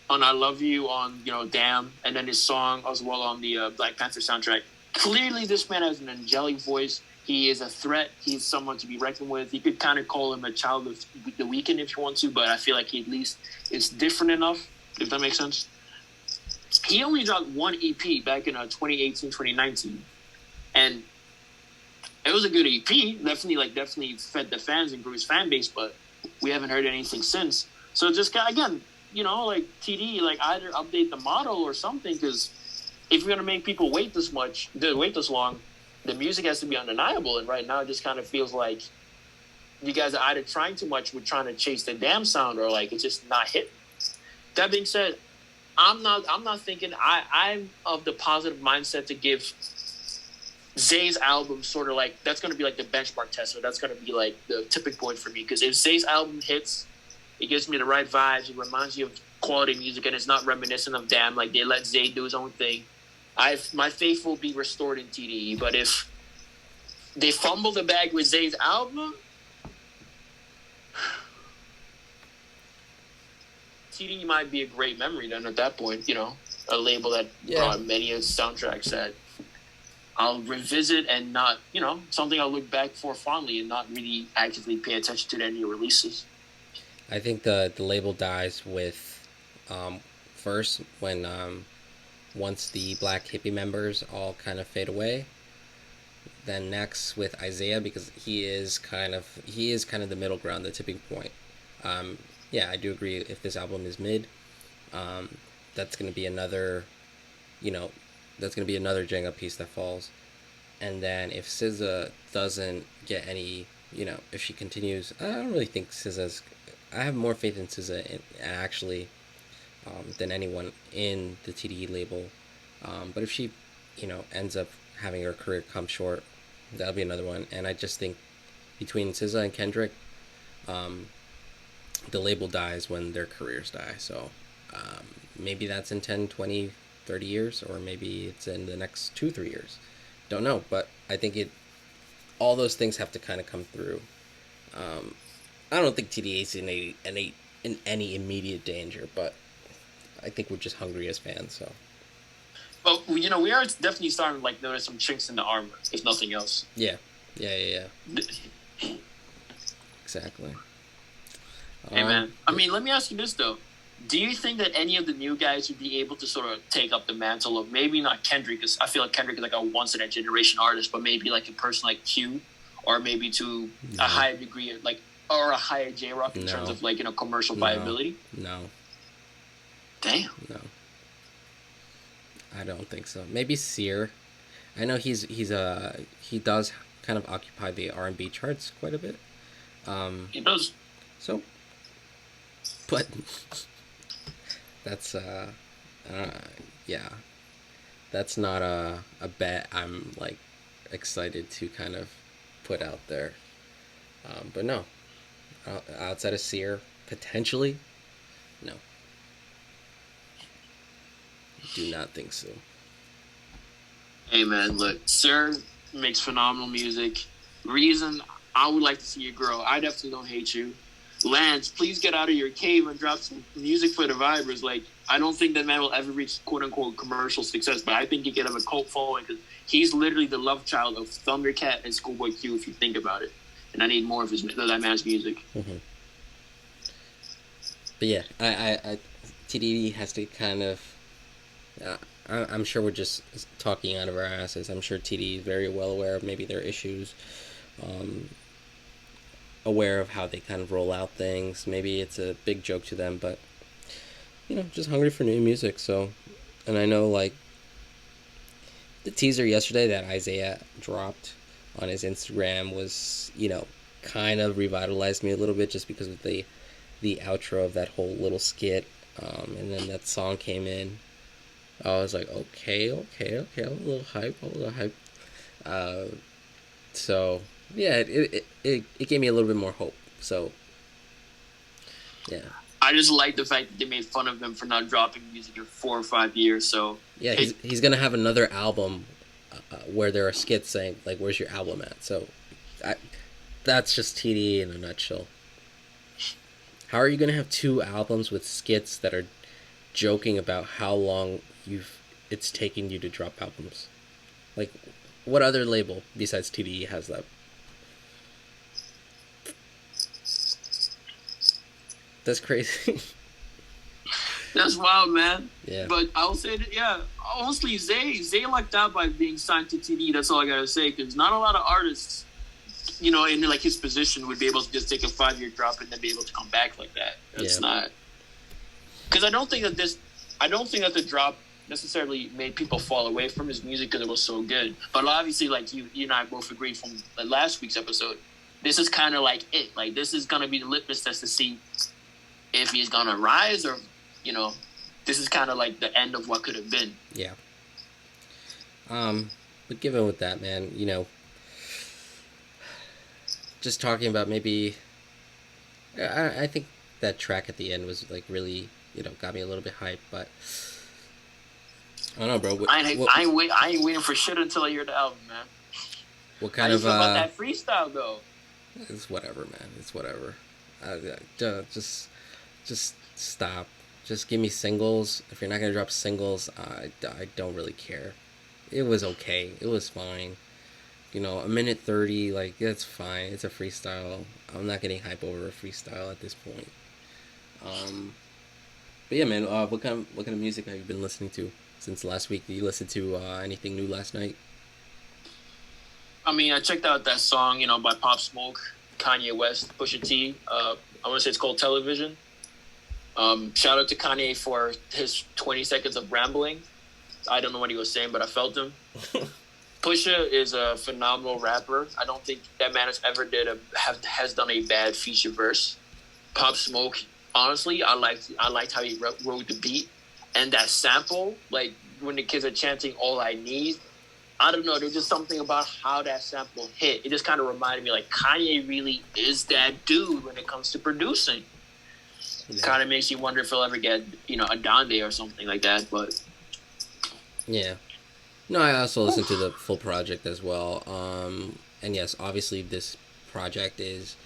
I Love You on, Damn, and then his song as well on the Black Panther soundtrack. Clearly, this man has an angelic voice. He is a threat. He's someone to be reckoned with. You could kind of call him a child of the weekend if you want to, but I feel like he at least is different enough, if that makes sense. He only dropped one EP back in 2018, 2019. And it was a good EP. Definitely fed the fans and grew his fan base, but we haven't heard anything since. So just, again, TD, either update the model or something, because if you're going to make people wait this long, the music has to be undeniable. And right now it just kind of feels like you guys are either trying too much with trying to chase the damn sound, or it's just not hit. That being said, I'm not thinking I'm of the positive mindset to give Zay's album sort of that's going to be the benchmark test, or that's going to be the tipping point for me. Because if Zay's album hits, it gives me the right vibes. It reminds you of quality music, and it's not reminiscent of Damn. They let Zay do his own thing. My faith will be restored in TDE. But if they fumble the bag with Zay's album, TDE might be a great memory then at that point. A label that brought many of its soundtracks that I'll revisit and not, something I'll look back for fondly and not really actively pay attention to their new releases. I think the label dies with first when once the Black Hippie members all kind of fade away. Then next with Isaiah, because he is kind of the middle ground, the tipping point. I do agree. If this album is mid, that's going to be another, Jenga piece that falls. And then if SZA doesn't get any, if she continues, I don't really think SZA's. I have more faith in SZA actually than anyone in the TDE label. But if she, ends up having her career come short, that'll be another one. And I just think between SZA and Kendrick, the label dies when their careers die. So maybe that's in 10, 20, 30 years, or maybe it's in the next 2-3 years. Don't know, but I think all those things have to kind of come through. I don't think TDA is in any immediate danger, but I think we're just hungry as fans. So, well, we are definitely starting to notice some chinks in the armor, if nothing else. Yeah. Exactly. Hey man, let me ask you this though: do you think that any of the new guys would be able to sort of take up the mantle of, maybe not Kendrick, because I feel like Kendrick is a once in a generation artist, but maybe a person like Q, or maybe to a higher degree of or a higher J-Rock in terms of commercial viability? No. Damn. No. I don't think so. Maybe Sear. I know he does kind of occupy the R&B charts quite a bit. He does. So, but that's that's not a bet I'm excited to kind of put out there. But no, outside of Sear, potentially, no. Do not think so. Hey man, look, Sir makes phenomenal music. Reason I would like to see you grow. I definitely don't hate you. Lance, please get out of your cave and drop some music for the vibers. I don't think that man will ever reach quote unquote commercial success, but I think he could have a cult following, because he's literally the love child of Thundercat and Schoolboy Q, if you think about it. And I need more of that man's music. Mm-hmm. But yeah, I TDD has to kind of. I'm sure we're just talking out of our asses. I'm sure TD is very well aware of maybe their issues. um, aware of how they kind of roll out things. Maybe it's a big joke to them, but just hungry for new music. So, and I know like the teaser yesterday that Isaiah dropped on his Instagram was, kind of revitalized me a little bit just because of the outro of that whole little skit. And then that song came in. I was like, okay, okay, okay. I'm a little hype. I'm a little hype. Uh, so yeah, it gave me a little bit more hope. So yeah, I just like the fact that they made fun of him for not dropping music in 4 or 5 years. So yeah, he's gonna have another album where there are skits saying like, "Where's your album at?" So I, that's just TDE in a nutshell. How are you gonna have two albums with skits that are joking about how long it's taking you to drop albums? Like, what other label besides TDE has that? That's crazy. that's wild, man. Yeah. But I'll say that, yeah. Honestly, Zay lucked out by being signed to TD. That's all I gotta say. Because not a lot of artists, in like his position, would be able to just take a 5-year drop and then be able to come back like that. That's not. Because I don't think that the drop necessarily made people fall away from his music because it was so good. But obviously, like you and I both agreed from last week's episode, this is kind of like it. Like this is gonna be the litmus test to see if he's gonna rise or, this is kind of like the end of what could have been. Yeah. But given with that, man, just talking about maybe, I think that track at the end was like really, got me a little bit hyped. But I don't know, bro. I ain't waiting for shit until I hear the album, man. What kind How of you feel about that freestyle though? It's whatever, man. It's whatever. Just stop. Just give me singles. If you're not gonna drop singles, I don't really care. It was okay. It was fine. A minute 30, like that's fine. It's a freestyle. I'm not getting hype over a freestyle at this point. But yeah, man. What kind of music have you been listening to since last week? Did you listen to anything new last night? I mean, I checked out that song, by Pop Smoke, Kanye West, Pusha T. I want to say it's called Television. Shout out to Kanye for his 20 seconds of rambling. I don't know what he was saying, but I felt him. Pusha is a phenomenal rapper. I don't think that man has done a bad feature verse. Pop Smoke, honestly, I liked how he wrote the beat and that sample. Like when the kids are chanting "All I Need," I don't know. There's just something about how that sample hit. It just kind of reminded me like Kanye really is that dude when it comes to producing. Yeah. Kind of makes you wonder if he'll ever get a Donde or something like that. But yeah. No, I also listened to the full project as well. And yes, obviously this project is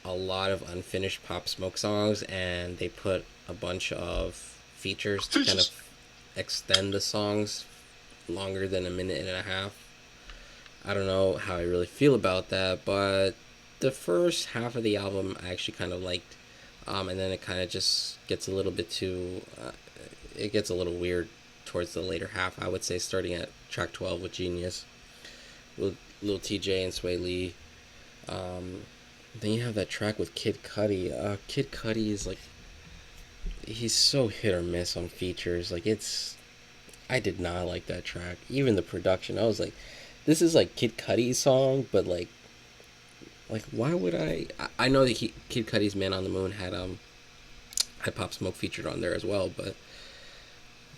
a lot of unfinished Pop Smoke songs, and they put a bunch of features to kind of extend the songs longer than a minute and a half. I don't know how I really feel about that, but the first half of the album I actually kind of liked, and then it kind of just gets a little bit too. It gets a little weird towards the later half, I would say, starting at track 12 with Genius, Lil TJ and Sway Lee. Then you have that track with Kid Cudi. Kid Cudi is like, he's so hit or miss on features. Like I did not like that track. Even the production, I was like, this is like Kid Cudi's song, but like why would I know that Kid Cudi's Man on the Moon had Pop Smoke featured on there as well, but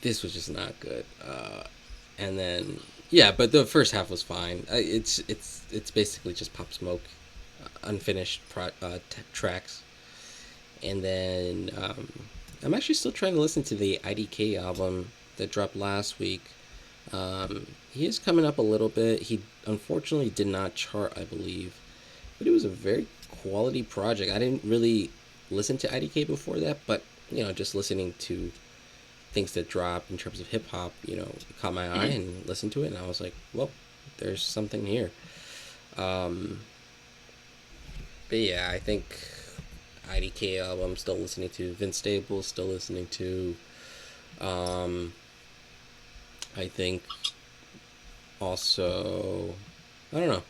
this was just not good. And then yeah, but the first half was fine. It's basically just Pop Smoke, unfinished tracks. And then I'm actually still trying to listen to the IDK album that dropped last week. He is coming up a little bit. He unfortunately did not chart, I believe, but it was a very quality project. I didn't really listen to IDK before that, but just listening to things that dropped in terms of hip hop, caught my eye and listened to it, and I was like, well, there's something here. But yeah, I think IDK album still listening to. Vince Staples still listening to. I think also, I don't know.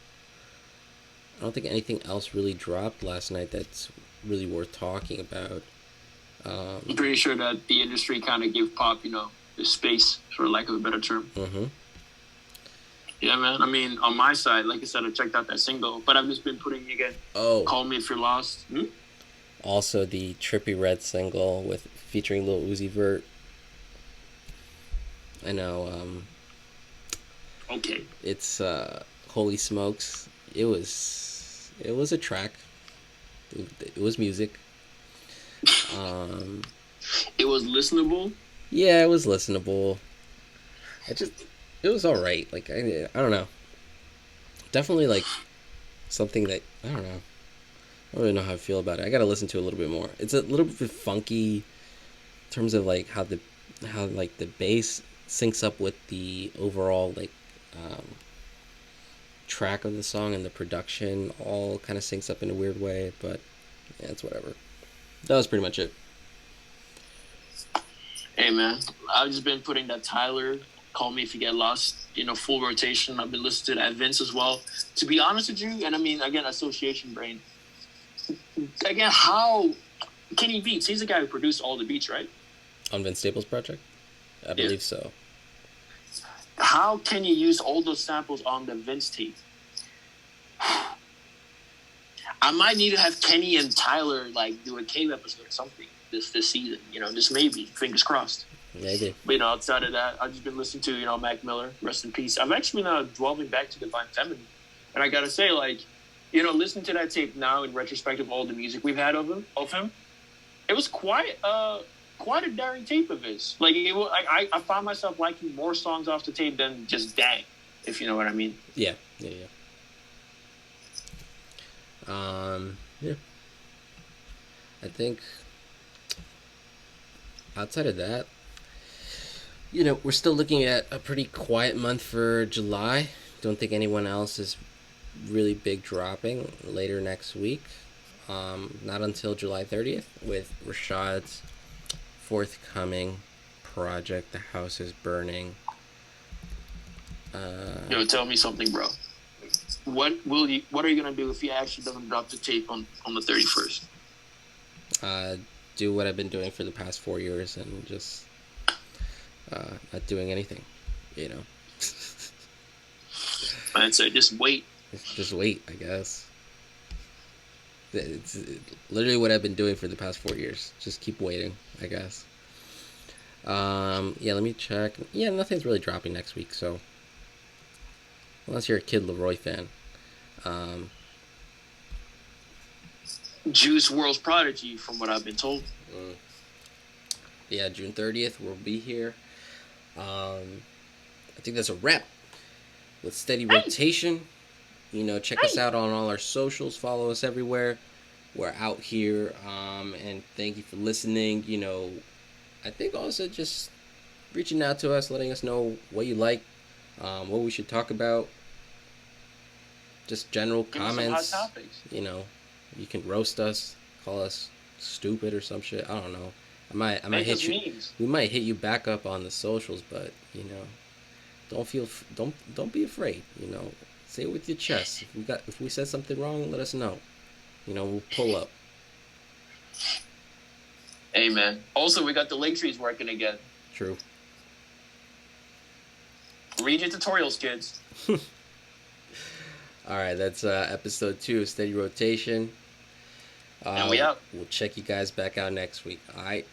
I don't think anything else really dropped last night that's really worth talking about. I'm pretty sure that the industry kind of gave pop, the space, for lack of a better term. Mm-hmm. Yeah, man. I mean, on my side, like I said, I checked out that single, but I've just been putting again. Oh, Call Me If You're Lost. also the Trippie Redd single with featuring Lil Uzi Vert. I know. Okay. It's Holy Smokes. It was a track. It was music. Um, It was listenable. yeah, it was listenable. It was all right. Like I don't know. Definitely like something that I don't know. I don't really know how I feel about it. I gotta listen to it a little bit more. It's a little bit funky in terms of like how like the bass syncs up with the overall like um, track of the song, and the production all kind of syncs up in a weird way. But yeah, it's whatever. That was pretty much it. Hey, man. I've just been putting that Tyler, Call Me If You Get Lost, full rotation. I've been listening to that Vince as well. To be honest with you, and I mean, again, association brain. Again, how Kenny Beats, he's the guy who produced all the beats, right? On Vince Staples' project, I Yeah. believe so. How can you use all those samples on the Vince tape? I might need to have Kenny and Tyler like do a cave episode or something this season. Just maybe. Fingers crossed. Maybe. But outside of that, I've just been listening to Mac Miller, rest in peace. I've actually been dwelling back to Divine Feminine, and I gotta say, like, listening to that tape now in retrospect of all the music we've had of him, it was quite a daring tape of his. Like, I found myself liking more songs off the tape than just Dang, if you know what I mean. Yeah. Yeah. I think outside of that, we're still looking at a pretty quiet month for July. Don't think anyone else is really big dropping later next week. Not until July 30th with Rashad's forthcoming project, The House is Burning. Tell me something, bro. What are you gonna do if he actually doesn't drop the tape on the 31st? Do what I've been doing for the past 4 years and just not doing anything, I'd say just wait. Just wait, I guess. It's literally what I've been doing for the past 4 years. Just keep waiting, I guess. Yeah, let me check. Yeah, nothing's really dropping next week, so unless you're a Kid Leroy fan. Juice WRLD's Prodigy, from what I've been told. Yeah, June 30th, we'll be here. I think that's a wrap with Steady Rotation. Check us out on all our socials. Follow us everywhere. We're out here. And thank you for listening. I think also just reaching out to us, letting us know what you like, what we should talk about. Just general comments. Some hot topics. You can roast us, call us stupid or some shit. I don't know. I might hit you. Memes. We might hit you back up on the socials, but don't be afraid. Say it with your chest. If we said something wrong, let us know. We'll pull up. Hey, man. Also, we got the link trees working again. True. Read your tutorials, kids. All right, that's episode 2 of Steady Rotation. And we out. We'll check you guys back out next week. All right.